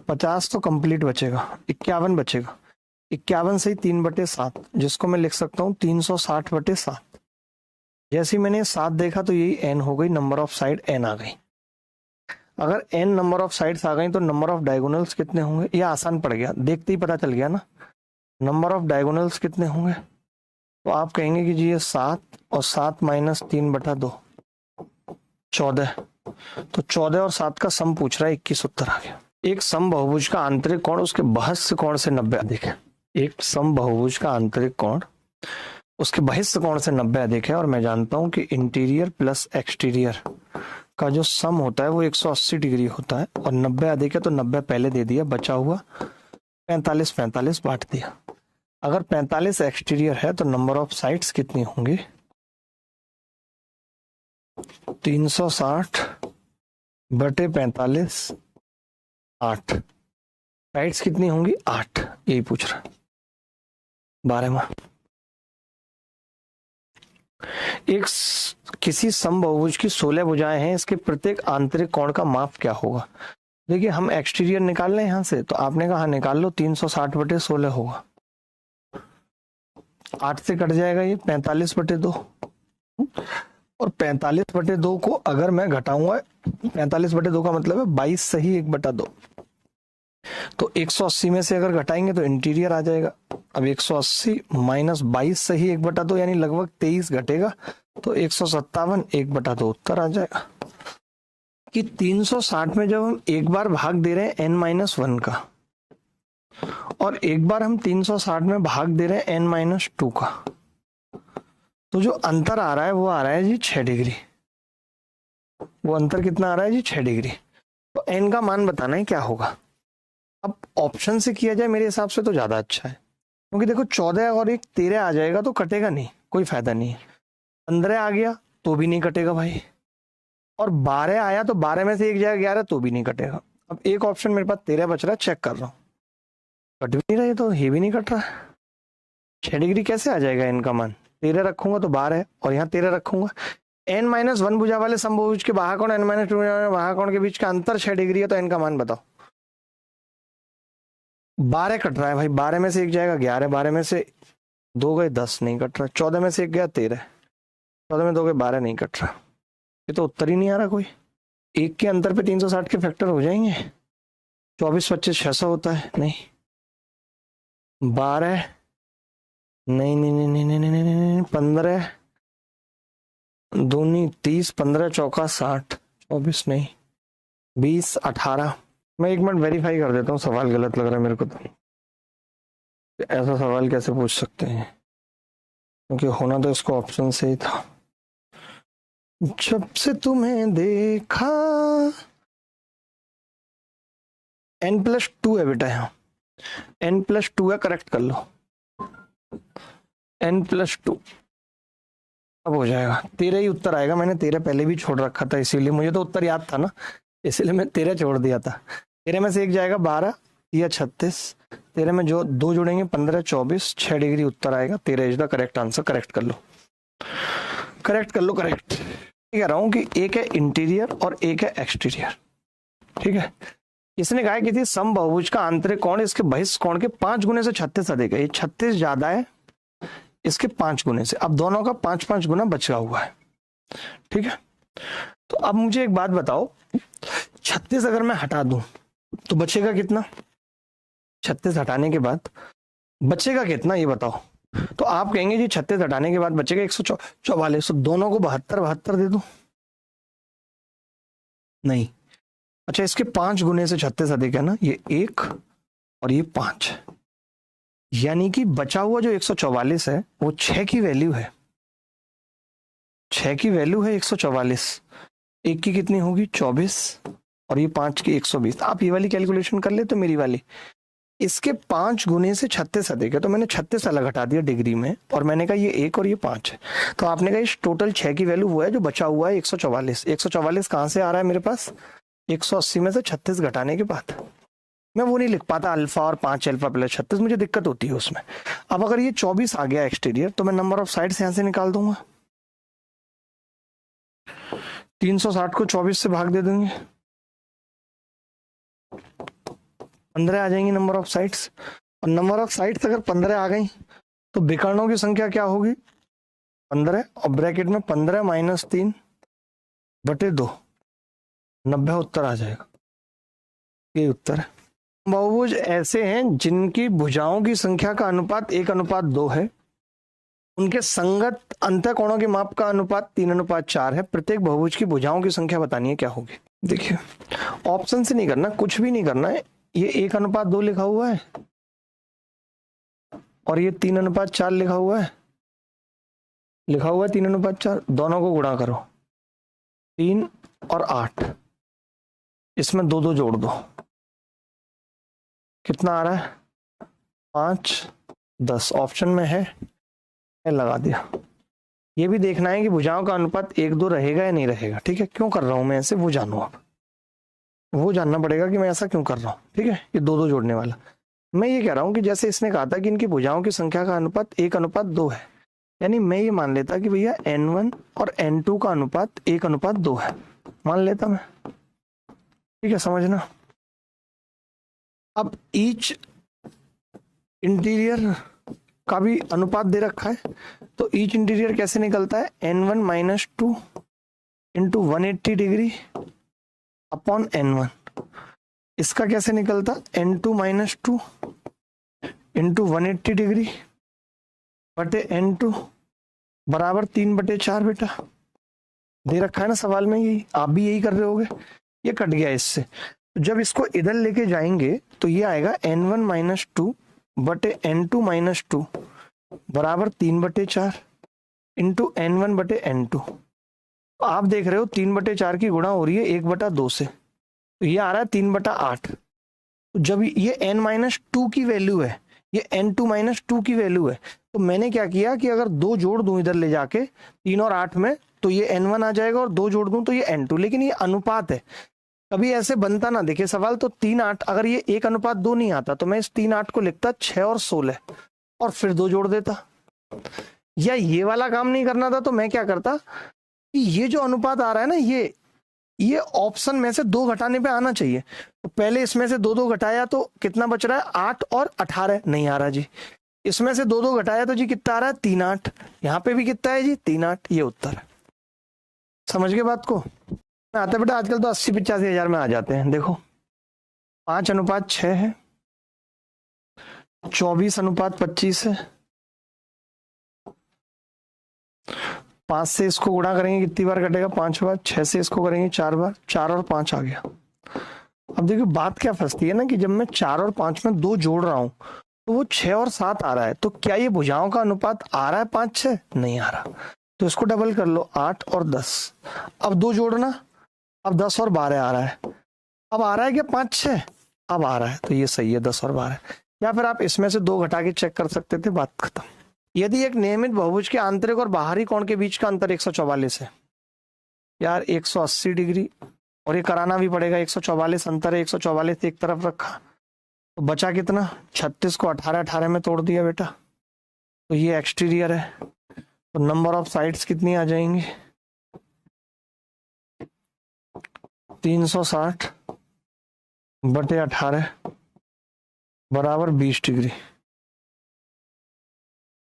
50 तो कंप्लीट बचेगा, 51 बचेगा। 51 से ही 3/7, जिसको मैं लिख सकता हूँ 360/7। जैसे ही मैंने 7 देखा तो यही n हो गई, नंबर ऑफ साइड n आ गई। अगर n नंबर ऑफ साइड्स आ गई तो नंबर ऑफ डायगोनल्स कितने होंगे, ये आसान पड़ गया, देखते ही पता चल गया ना। नंबर ऑफ डायगोनल्स कितने होंगे, तो आप कहेंगे कि जी ये 7 और 7 - 3/2 14, तो 14 और 7 का सम पूछ रहा है, 21 उत्तर आ गया। एक सम बहुभुज का आंतरिक कोण उसके बहिस्थ कोण से 90 अधिक है। एक सम बहुभुज का आंतरिक कोण उसके बहिस्थ कोण से 90 अधिक है, और मैं जानता हूं कि इंटीरियर प्लस एक्सटीरियर का जो सम होता है वो 180 डिग्री होता है, और 90 अधिक है तो 90 पहले दे दिया, बचा हुआ 45 45 बांट दिया। अगर 45 एक्सटीरियर है तो नंबर ऑफ साइड्स कितनी होंगी, 360/45 8। साइड्स कितनी होंगी 8, यही पूछ रहा है 12वां। एक किसी समबहुभुज की 16 भुजाएं हैं, इसके प्रत्येक आंतरिक कोण का माप क्या होगा। देखिए हम एक्सटीरियर निकाल लें यहां से, तो आपने कहा निकाल लो, 360/16 होगा, 8 से कट जाएगा ये 45/2, और 45/2 को अगर मैं घटाऊंगा, 45/2 का मतलब है 22 सही 1/2, तो 180 में से अगर घटाएंगे तो इंटीरियर आ जाएगा। अब 180 - 22 सही 1/2 यानी लगभग 23 घटेगा, तो 157 1/2 उत्तर आ जाएगा। कि 360 में जब हम एक बार भाग दे रहे हैं n-1 का, और एक बार हम 360 में भाग दे रहे हैं n-2 का, तो जो अंतर आ रहा है वो आ रहा है जी 6 डिग्री। वो अंतर कितना आ रहा है जी 6 डिग्री। तो n का मान बताना है क्या होगा। अब ऑप्शन से किया जाए मेरे हिसाब से तो ज्यादा अच्छा है, क्योंकि देखो 14 और 1 13 आ जाएगा तो कटेगा नहीं, कोई फायदा नहीं है। 15 आ गया तो भी नहीं कटेगा भाई, और 12 आया तो 12 में से 1 जाएगा 11 तो भी नहीं कटेगा। अब एक ऑप्शन मेरे पास 13 बच रहा है, चेक कर रहा हूँ, कट भी नहीं रहा, तो ये भी नहीं कट रहा। 6 डिग्री कैसे आ जाएगा n का मान, 13 रखूंगा तो 12 और यहाँ 13 रखूंगा। n-1 भुजा वाले समभुज के बाह्य कोण n-2 बाह्य कोण के बीच का अंतर 6 डिग्री है, तो n का मान बताओ। 12 कट रहा है भाई, 12 में से 1 जाएगा 11, 12 में से 2 गए 10 नहीं कट रहा, 14 में से 1 गया 13, 14 में 2 गए 12 नहीं कट रहा। ये तो उत्तर ही नहीं आ रहा कोई। 1 के अंतर पे 360 के फैक्टर हो जाएंगे, 24 25 600 होता है, नहीं 12 नहीं नहीं नहीं नहीं नहीं नहीं नहीं 15 दूनी 30 15 चौका 60 24 नहीं 20 18। मैं 1 मिनट वेरीफाई कर देता हूँ, सवाल गलत लग रहा है मेरे को, तो ऐसा सवाल कैसे पूछ सकते हैं। क्योंकि होना तो इसको ऑप्शन से ही था। जब से तुम्हें देखा, n+2 है बेटा, यहाँ n+2 है, करेक्ट कर लो, n+2 अब हो जाएगा। 13 ही उत्तर आएगा, मैंने 13 पहले भी छोड़ रखा था, इसीलिए मुझे तो उत्तर याद था ना, इसलिए मैं 13 छोड़ दिया था। 13 में से एक जाएगा 12 या 36, 13 में जो 2 जुड़ेंगे 15, 24, 6 डिग्री उत्तर आएगा। 13 is the correct answer. Correct कर लो, करेक्ट कर लो, करेक्ट। कह रहा हूं कि एक है इंटीरियर और एक है एक्सटीरियर, ठीक है। इसने कहा कि थी समबाहुभुज का आंतरिक कोण इसके बहिष्ठ कोण के 5 गुने से 36 अधिक है। ये 36 ज्यादा है इसके 5 गुने से। अब दोनों का 5-5 गुना बचा हुआ है, ठीक है। तो अब मुझे एक बात बताओ, 36 अगर मैं हटा दूं तो बचेगा कितना? 36 हटाने के बाद बचेगा कितना, ये बताओ। तो आप कहेंगे जी 36 हटाने के बाद बचेगा 144, तो दोनों को 72 दे दूं? नहीं। अच्छा, इसके 5 गुने से 36 अधिक है ना, ये 1 और ये 5, यानी कि बचा हुआ जो 144 है वो 6 की वैल्यू है। 6 की वैल्यू है 144। 1 की कितनी होगी? 24, और ये 5 की 120। आप ये वाली कैलकुलेशन कर ले तो मेरी वाली, इसके 5 गुने से 36 अधिक है, तो मैंने 36 अलग हटा दिया डिग्री में, और मैंने कहा ये 1 और ये 5 है। तो आपने कहा इस टोटल 6 की वैल्यू वो है जो बचा हुआ है 144। 144 कहाँ से आ रहा है मेरे पास? 180 में से 36 घटाने के बाद। मैं वो नहीं लिख पाता अल्फा और 5 अल्फा प्लस 36, मुझे दिक्कत होती है उसमें। अब अगर ये 24 आ गया एक्सटीरियर, तो मैं नंबर ऑफ साइड्स यहां से निकाल दूंगा। 360 को 24 से भाग दे देंगे, 15 आ जाएंगी नंबर ऑफ साइड्स। और नंबर ऑफ साइड्स अगर 15 आ गई तो विकर्णों की संख्या क्या होगी? 15, और ब्रैकेट में 15 - 3/2, 90 उत्तर आ जाएगा। ये उत्तर है। बहुभुज ऐसे हैं जिनकी भुजाओं की संख्या का अनुपात 1:2 है। उनके संगत अंतःकोणों के माप का अनुपात 3:4 है। प्रत्येक बहुभुज की भुजाओं की संख्या बतानी है, क्या होगी? देखिए, ऑप्शन से नहीं करना, कुछ भी नहीं करना है। ये 1:2 लिखा हुआ है और ये 3:4 लिखा हुआ है। 3:4, दोनों को गुणा करो, 3 और 8, इसमें 2 जोड़ दो, कितना आ रहा है? 5, 10। ऑप्शन में है, लगा दिया। ये भी देखना है कि भुजाओं का अनुपात 1:2 रहेगा या नहीं रहेगा, ठीक है। क्यों कर रहा हूं मैं ऐसे, वो जानो आप, वो जानना पड़ेगा कि मैं ऐसा क्यों कर रहा हूं, ठीक है। ये 2 जोड़ने वाला, मैं ये कह रहा हूं कि जैसे इसने कहा था कि इनकी भुजाओं की संख्या का अनुपात 1:2 है, यानी मैं ये मान लेता कि भैया n1 और n2 का अनुपात 1:2 है, मान लेता मैं, ठीक है, समझना। अब ईच इंटीरियर का भी अनुपात दे रखा है, तो ईच इंटीरियर कैसे निकलता है? n1 - 2 into 180 degree upon n1। इसका कैसे निकलता? n2 - 2 इंटू 180 डिग्री बटे n2 बराबर 3/4। बेटा दे रखा है ना सवाल में, ये आप भी यही कर रहे होगे। ये कट गया इससे, तो जब इसको इधर लेके जाएंगे तो ये आएगा n1 - 2 बटे n2 - 2 बराबर 3/4 इंटू n1 बटे n2। आप देख रहे हो 3/4 की गुणा हो रही है 1/2 से, तो ये आ रहा है 3/8। तो जब ये n-2 की वैल्यू है, ये n2 - 2 की वैल्यू है, तो मैंने क्या किया कि अगर 2 जोड़ दूं इधर ले जाके 3 और 8 में, तो ये n1 आ जाएगा, और 2 जोड़ दूं तो ये n2। लेकिन ये अनुपात है, कभी ऐसे बनता ना देखे सवाल, तो 3-8, अगर ये 1:2 नहीं आता तो मैं इस 3-8 को लिखता 6 और 16 और फिर 2 जोड़ देता। या ये वाला काम नहीं करना था तो मैं क्या करता कि ये जो अनुपात आ रहा है ना, ये ऑप्शन में से 2 घटाने पे आना चाहिए। तो पहले इसमें से 2 घटाया तो कितना बच रहा है? 8 और 18 नहीं आ रहा जी। इसमें से 2 घटाया तो जी कितना आ रहा है? 3-8। यहाँ पे भी कितना है जी? 3-8। ये उत्तर है। समझ गए बात को? आता बेटा आजकल तो 80-85 हजार में आ जाते हैं। देखो 5:6 है, 24:25 है, 5 से इसको गुणा करेंगे कितनी बार कटेगा? 5 बार। 6 से इसको करेंगे 4 बार, 4 और 5 आ गया। अब देखो बात क्या फंसती है ना, कि जब मैं 4 और 5 में 2 जोड़ रहा हूं तो वो 6 और 7 आ रहा है, तो क्या ये भुजाओं का अनुपात आ रहा है 5-6? नहीं आ रहा, तो इसको डबल कर लो, 8 और 10। अब दो जोड़ना, अब 10 और 12 आ रहा है। अब आ रहा है क्या 5-6? अब आ रहा है, तो ये सही है 10 और 12। या फिर आप इसमें से 2 घटा के चेक कर सकते थे, बात खत्म। यदि एक नियमित बहुभुज के आंतरिक और बाहरी कोण के बीच का अंतर 144 है, यार 180 डिग्री, और ये कराना भी पड़ेगा, 144 अंतर है, 144 एक तरफ रखा, तो बचा कितना? 36 को 18 में तोड़ दिया बेटा, तो ये एक्सटीरियर है। तो नंबर ऑफ साइड्स कितनी आ जाएंगी? 360 बटे 18 बराबर 20 डिग्री,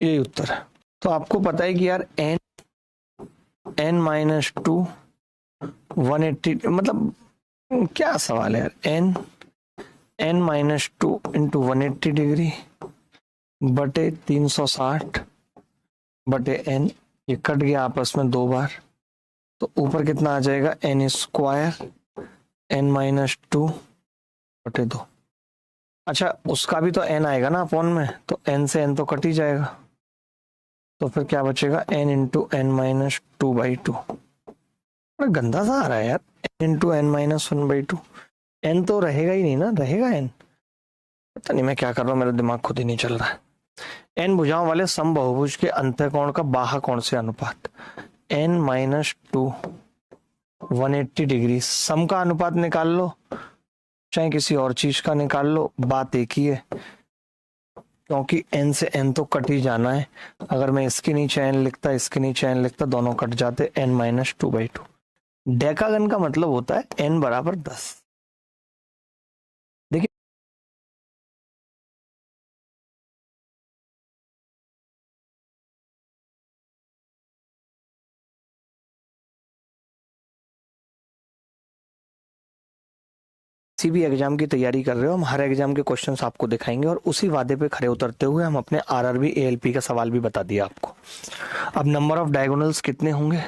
यही उत्तर है। तो आपको पता है कि यार n-2 180, मतलब क्या सवाल है यार, n-2 इंटू 180 डिग्री बटे 360 बटे n, ये कट गया आपस में 2 बार, तो ऊपर कितना आ जाएगा? n स्क्वायर n-2 बटे 2। अच्छा, उसका भी तो n आएगा ना अपॉन में, तो n से n तो कट ही जाएगा, तो फिर क्या बचेगा? n into n-2/2। गंदा सा आ रहा है यार, n इंटू n-1/2। n तो रहेगा ही नहीं ना, रहेगा n? पता नहीं मैं क्या कर रहा हूँ, मेरा दिमाग खुद ही नहीं चल रहा है। n भुजाओं वाले समबाहुभुज के अंतःकोण का बाह्य कोण से अनुपात n-2 180 डिग्री। सम का अनुपात निकाल लो, चाहे किसी और चीज का निकाल लो, बात एक ही है, क्योंकि n से n तो कट ही जाना है। अगर मैं इसके नीचे n लिखता, इसके नीचे n लिखता, दोनों कट जाते, n-2/2। डेकागन का मतलब होता है n बराबर 10। देखिए किसी भी एग्जाम की तैयारी कर रहे हो, हम हर एग्जाम के क्वेश्चंस आपको दिखाएंगे, और उसी वादे पे खरे उतरते हुए हम अपने आरआरबी एएलपी का सवाल भी बता दिया आपको। अब नंबर ऑफ डायगोनल्स कितने होंगे?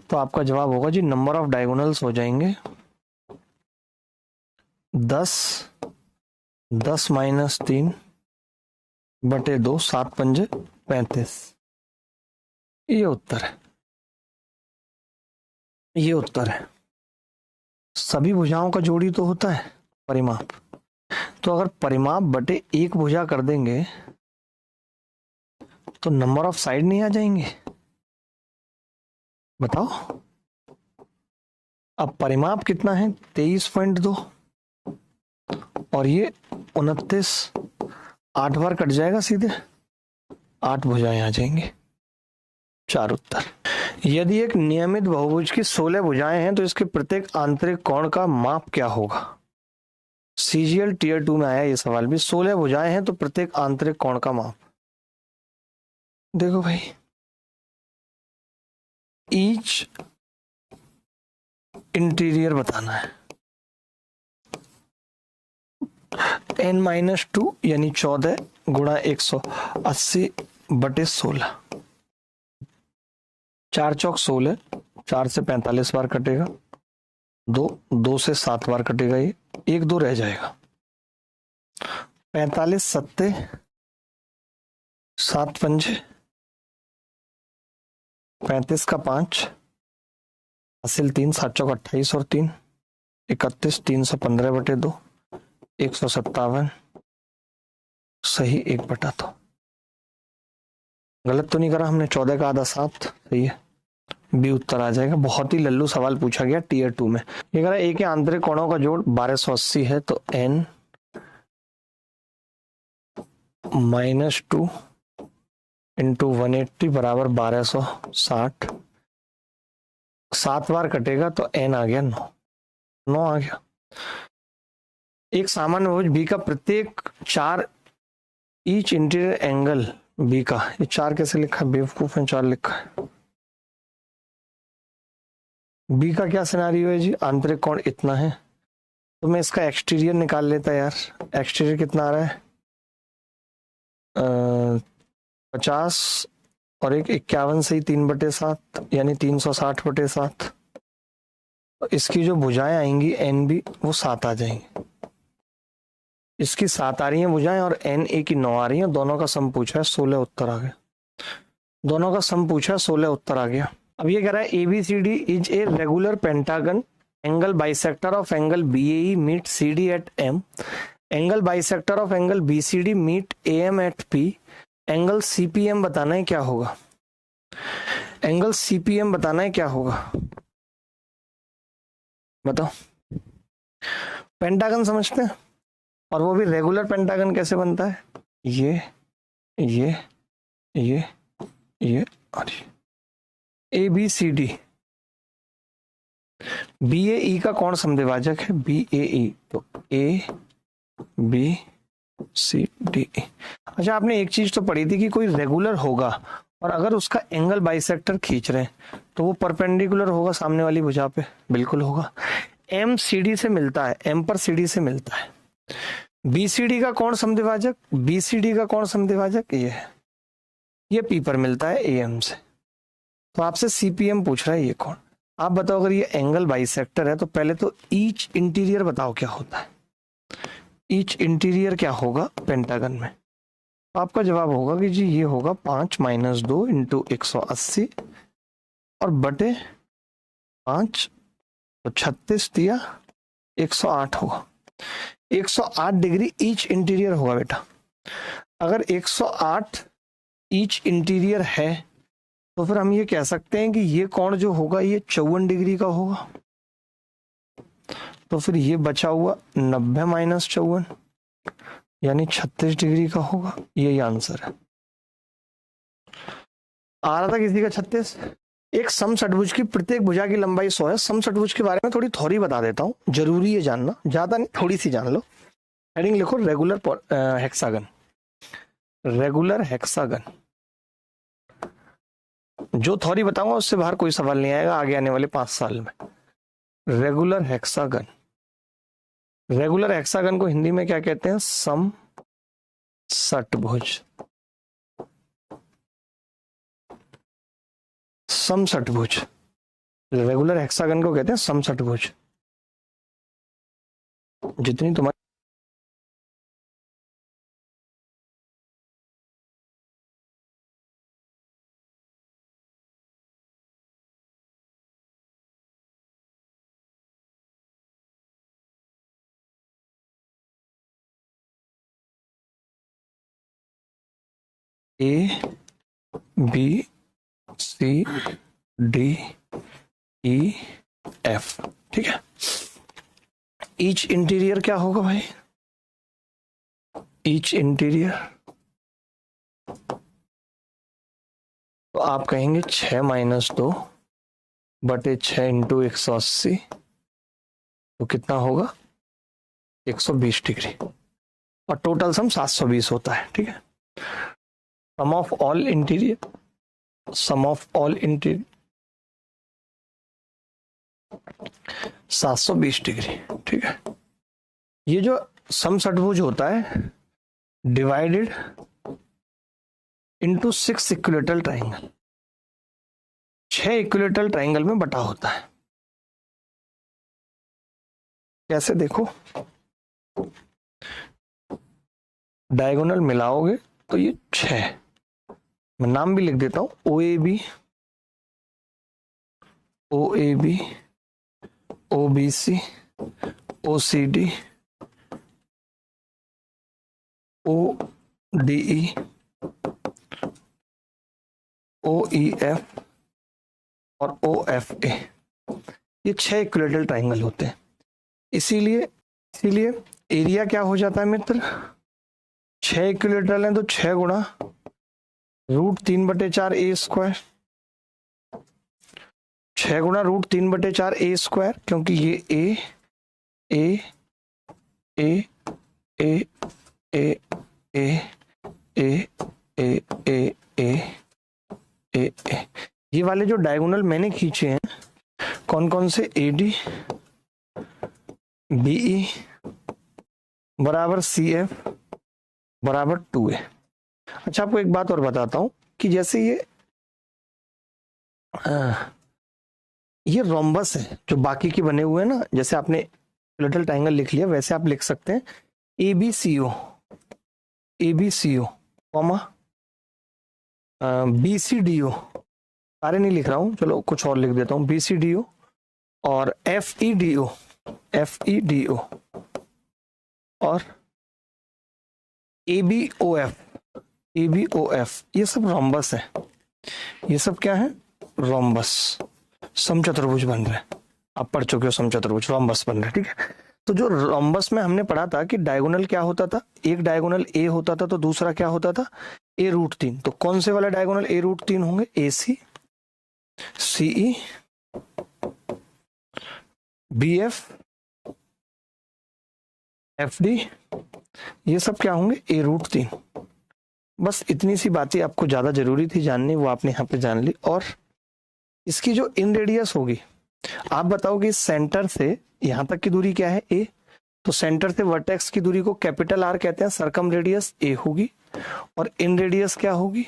तो आपका जवाब होगा जी, नंबर ऑफ डायगोनल्स हो जाएंगे 10 माइनस 3 बटे 2, 7×5 35। ये उत्तर है, ये उत्तर है। सभी भुजाओं का जोड़ी तो होता है परिमाप, तो अगर परिमाप बटे 1 भुजा कर देंगे तो नंबर ऑफ साइड नहीं आ जाएंगे? बताओ। अब परिमाप कितना है? 23.2, और ये 29, 8 बार कट जाएगा सीधे, 8 भुजाएं आ जाएंगी, 4 उत्तर। यदि एक नियमित बहुभुज की 16 भुजाएं हैं तो इसके प्रत्येक आंतरिक कोण का माप क्या होगा? सीजीएल टीयर 2 में आया ये सवाल भी। 16 भुजाएं हैं तो प्रत्येक आंतरिक कोण का माप। देखो भाई, ईच इंटीरियर बताना है, n-2 यानी 14 गुणा 180 बटे 16, 4 चौक 16, 4 से 45 बार कटेगा, 2 से 7 बार कटेगा, ये 1 2 रह जाएगा, 45 7 7×5 35 का 5 हासिल 3, 7 चौक 28 और 3 31, 315 बटे 2, 157, सही 1/2। गलत तो नहीं करा हमने? 14 का आधा 7, सही है, बी उत्तर आ जाएगा। बहुत ही लल्लू सवाल पूछा गया टीयर 2 में। ये कह रहा है ए के आंतरिक कोणों का जोड़ 1280 है, तो n-2 इंटू 180 बराबर 1260, 7 बार कटेगा तो n आ गया 9 आ गया। एक सामान्य बहुभुज बी का प्रत्येक 4 ईच इंटीरियर एंगल बी का, ये 4 कैसे लिखा है? बेवकूफ है, 4 लिखा है। बी का क्या सिनेरियो है जी? आंतरिक कोण इतना है, तो मैं इसका एक्सटीरियर निकाल लेता यार। एक्सटीरियर कितना आ रहा है? 50 और एक 51 से ही 3/7 यानी 360/7। तो इसकी जो भुजाएं आएंगी एन बी, वो 7 आ जाएंगी। इसकी 7 आ रही है भुजाएं और एन ए की 9 आ रही है, दोनों का सम पूछा है, 16 उत्तर आ गया। दोनों का सम पूछा है, 16 उत्तर आ गया। अब ये कह रहा है ABCD is a regular pentagon, angle bisector of angle BAE meet CD at M, angle bisector of angle BCD meet AM at P, angle CPM बताना है क्या होगा। एंगल CPM बताना है क्या होगा, बताओ। पेंटागन समझते हैं, और वो भी रेगुलर पेंटागन कैसे बनता है, ये ये ये ये और ये ABCD। BAE का कौन समद्विभाजक है, BAE, तो ABCD। अच्छा, आपने एक चीज तो पढ़ी थी कि कोई रेगुलर होगा और अगर उसका एंगल बाइसेक्टर खींच रहे हैं तो वो परपेंडिकुलर होगा सामने वाली भुजा पे, बिल्कुल होगा। M CD से मिलता है, M पर CD से मिलता है। BCD का कौन समद्विभाजक, BCD का कौन समद्विभाजक, ये है, ये P पर मिलता है AM से। तो आपसे CPM पूछ रहा है, ये कौन। आप बताओ, अगर ये एंगल बाइसेक्टर है तो पहले तो ईच इंटीरियर बताओ क्या होता है, ईच इंटीरियर क्या होगा पेंटागन में। तो आपका जवाब होगा कि जी ये होगा 5 - 2 × 180 और बटे 5, तो 36 दिया 108 होगा। 108 डिग्री ईच इंटीरियर होगा बेटा। अगर 108 ईच इंटीरियर है तो फिर हम ये कह सकते हैं कि ये कोण जो होगा ये 54 डिग्री का होगा। तो फिर ये बचा हुआ 90 - 54 यानी 36 डिग्री का होगा। यही आंसर है। आ रहा था किसी का 36। एक समषटभुज की प्रत्येक भुजा की लंबाई 100 है। समषटभुज के बारे में थोड़ी थ्योरी बता देता हूँ, जरूरी है जानना, ज्यादा नहीं, थोड़ी सी जान लो। हेडिंग लिखो रेगुलर हेक्सागन। रेगुलर हेक्सागन, जो थ्योरी बताऊंगा उससे बाहर कोई सवाल नहीं आएगा आगे आने वाले 5 साल में। रेगुलर हेक्सागन, रेगुलर हेक्सागन को हिंदी में क्या कहते हैं, समषटभुज। समषटभुज, रेगुलर हेक्सागन को कहते हैं समषटभुज। जितनी तुम्हारी ABCDEF, ठीक है। ईच इंटीरियर क्या होगा भाई, ईच इंटीरियर, तो आप कहेंगे 6 - 2 बटे 6 × 180, तो कितना होगा 120 डिग्री, और टोटल सम 720 होता है, ठीक है। Sum of all interior, sum of all interior 720 degree, ठीक है। ये जो समषटभुज होता है divided into 6 equilateral triangle, 6 equilateral triangle में बटा होता है। कैसे देखो, डायगोनल मिलाओगे तो ये 6, मैं नाम भी लिख देता हूं, OAB, OAB, OBC, OCD, ODE, OEF और OFA, ये 6 इक्विलेटरल ट्रायंगल होते हैं। इसीलिए एरिया क्या हो जाता है मित्र, 6 इक्विलेटरल हैं तो 6 गुणा √3/4 A², 6 गुणा √3/4 A², क्योंकि ये A A A A A A A A A A A A, ये वाले जो डायगोनल मैंने खींचे हैं कौन कौन से, AD BE बराबर CF बराबर 2A। अच्छा, आपको एक बात और बताता हूं कि जैसे ये रोम्बस है जो बाकी के बने हुए हैं ना, जैसे आपने इक्विलेटरल ट्रायंगल लिख लिया वैसे आप लिख सकते हैं ABCO कॉमा BCDO, सारे नहीं लिख रहा हूं, चलो कुछ और लिख देता हूं, BCDO और FEDO और ABOF, ये सब रोम्बस है। ये सब क्या है? रोम्बस, समचतुर्भुज बन रहे हैं। आप पढ़ चुके हो समचतुर्भुज, रोम्बस बन रहे हैं, ठीक है। तो जो रोम्बस में हमने पढ़ा था कि डायगोनल क्या होता था, एक डायगोनल A होता था तो दूसरा क्या होता था, A√3। तो कौन से वाले डायगोनल A√3 होंगे? AC, CE, BF, FD, ये सब क्या होंगे? A√3। बस इतनी सी बातें आपको ज्यादा जरूरी थी जाननी, वो आपने यहाँ पे जान ली। और इसकी जो इन रेडियस होगी, आप बताओ कि सेंटर से यहां तक की दूरी क्या है? A। तो सेंटर से वर्टेक्स की दूरी को कैपिटल R कहते हैं, सरकम रेडियस A होगी। और इन रेडियस क्या होगी?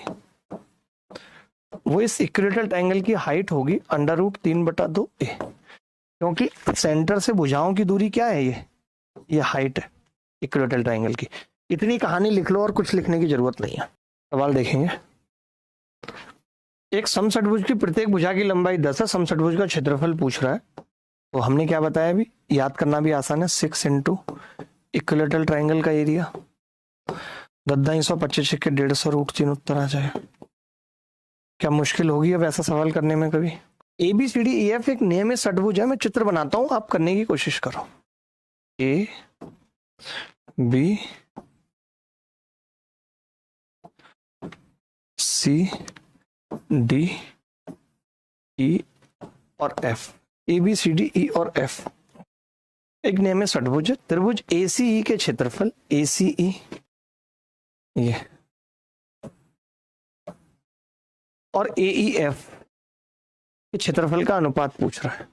वो इस इक्विलेटरल ट्रायंगल की हाइट होगी √3/2A, क्योंकि सेंटर से भुजाओं की दूरी क्या है? ये हाइट है इक्विलेटरल ट्रायंगल की। इतनी कहानी लिख लो और कुछ लिखने की जरूरत नहीं है। सवाल देखेंगे। एक समषट्भुज की प्रत्येक भुजा की लंबाई 10 है, समषट्भुज का क्षेत्रफल पूछ रहा है। तो हमने क्या बताया अभी, याद करना भी आसान है, 6 इंटू इक्विलेटरल ट्रायंगल का एरिया, 10⁻125 के 150 √3 उत्तर आ जाए। क्या मुश्किल होगी अब ऐसा सवाल करने में कभी? ABCDEF एक नियमित षट्भुज है, मैं चित्र बनाता हूं, आप करने की कोशिश करो। A, B, C, D, E और F। ABCDE और F एक नियमित षट्भुज है। त्रिभुज ACE के क्षेत्रफल, ACE ये और AEF के क्षेत्रफल का अनुपात पूछ रहा है।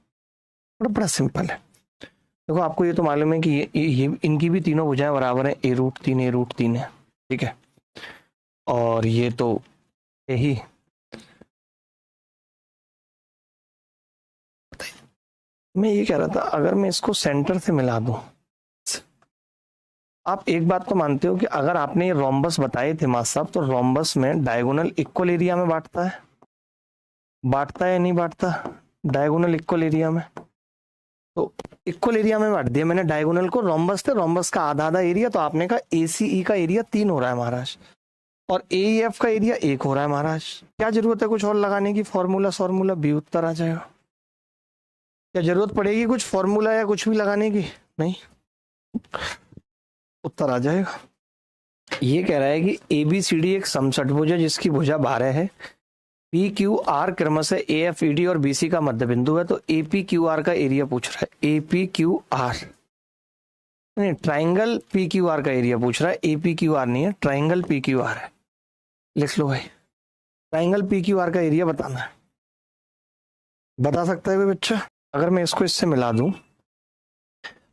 बड़ा सिंपल है। देखो आपको ये तो मालूम है कि ये इनकी भी तीनों भुजाएं बराबर है, A√3 है, ठीक है। और ये तो यही मैं ये कह रहा था, अगर मैं इसको सेंटर से मिला दूं, आप एक बात तो मानते हो कि अगर आपने ये रोम्बस बताए थे मास साहब, तो रोम्बस में डायगोनल इक्वल एरिया में बांटता है या नहीं बांटता? डायगोनल इक्वल एरिया में, तो इक्वल एरिया में बांट दिया मैंने डायगोनल को। रोम्बस थे, रोम्बस का आधा आधा एरिया, तो आपने कहा ACE का एरिया 3 हो रहा है महाराज, और AEF का एरिया 1 हो रहा है महाराज। क्या जरूरत है कुछ और लगाने की? फॉर्मूला B उत्तर आ जाएगा। क्या जरूरत पड़ेगी कुछ फॉर्मूला या कुछ भी लगाने की? नहीं, उत्तर आ जाएगा। ये कह रहा है कि ABCD एक समषट्भुज है जिसकी भुजा 12 है, PQR क्रमशः AFED और BC का मध्य बिंदु है। तो APQR का एरिया पूछ रहा है। APQR नहीं, ट्राइंगल PQR का एरिया पूछ रहा है, APQR नहीं है, ट्राइंगल PQR है। लिख लो भाई, ट्राइंगल PQR का एरिया बताना है। बता सकता है कोई बच्चा? अगर मैं इसको इससे मिला दूं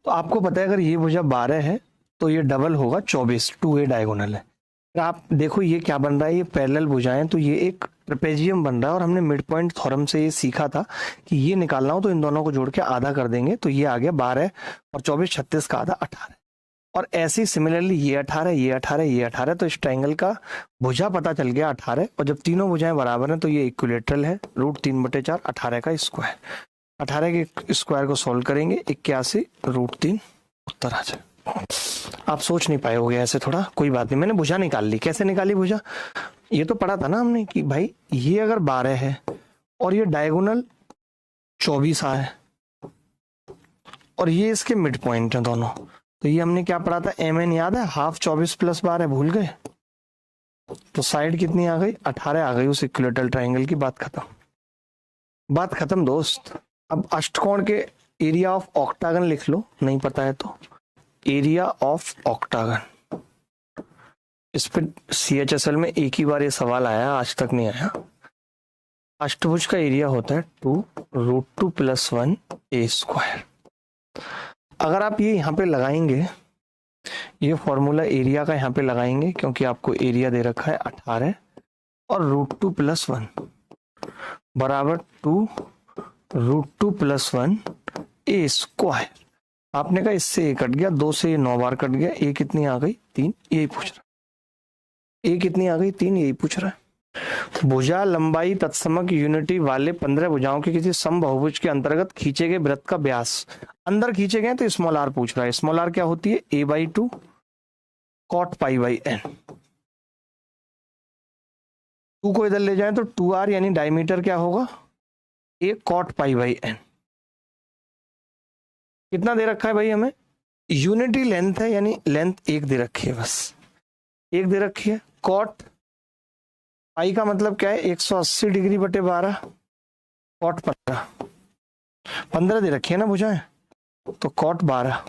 तो आपको पता है अगर ये भुजा 12 है तो ये डबल होगा 24, 2A डायगोनल है। फिर आप देखो ये क्या बन रहा है, ये पैरेलल भुजाएं, तो ये एक ट्रेपेजियम बन रहा है। और हमने मिड पॉइंट थ्योरम से ये सीखा था कि ये निकालना हो तो इन दोनों को जोड़ के आधा कर देंगे, तो ये आ गया 12 और 24, 36 का आधा 18। और ऐसे ही सिमिलरली ये 18, ये 18, ये 18, तो इस ट्रायंगल का भुजा पता चल गया 18। और जब तीनों भुजाएं बराबर हैं तो ये इक्विलेटरल है, √3/4, 18 का स्क्वायर। 18 के स्क्वायर को सोल्व करेंगे, 81 √3 उत्तर आ जाए। आप सोच नहीं पाए होगे ऐसे थोड़ा, कोई बात नहीं, मैंने भुजा निकाल ली। कैसे निकाली भुजा? ये तो पढ़ा था ना हमने कि भाई ये अगर 12 है और ये डायगोनल 24 है और ये इसके मिड पॉइंट है दोनों, तो ये हमने क्या पढ़ा था? MN याद है? हाफ 24 + 12, भूल गए? तो साइड कितनी आ गई? 18 आ गई उस इक्विलेटरल ट्रायंगल की। बात खत्म, बात खत्म दोस्त। अब अष्टकोण के एरिया ऑफ ऑक्टागन लिख लो, नहीं पता है तो। एरिया ऑफ ऑक्टागन, इस पे CHSL में एक ही बार ये सवाल आया, आज तक नहीं आया। अष्टभुज का एरिया होता है 2√2 + 1A²। अगर आप ये यहाँ पे लगाएंगे, ये फॉर्मूला एरिया का यहाँ पे लगाएंगे, क्योंकि आपको एरिया दे रखा है 18 और √2 + 1 बराबर 2√2 + 1A²। आपने कहा इससे ए कट गया, 2 से ये 9 बार कट गया, ए कितनी आ गई 3, यही पूछ रहा है। ए कितनी आ गई 3, यही पूछ रहा है। भुजा लंबाई तत्समक यूनिटी वाले 15 भुजाओं के किसी समबाहुभुज के अंतर्गत खींचे गए वृत्त का व्यास, अंदर खींचे गए तो स्मॉल आर पूछ रहा है। स्मॉल आर क्या होती है, a/2 cot π/n। 2 को इधर ले जाएं तो 2r यानी डायमीटर क्या होगा, a cot π/n। कितना दे रखा है भाई हमें, यूनिटी लेंथ है यानी लेंथ 1 दे रखी है, बस 1 दे रखी है। कॉट पाई का मतलब क्या है, 180 डिग्री बटे 12, कॉट 15 दे रखी है ना भुजाएं, तो कॉट 12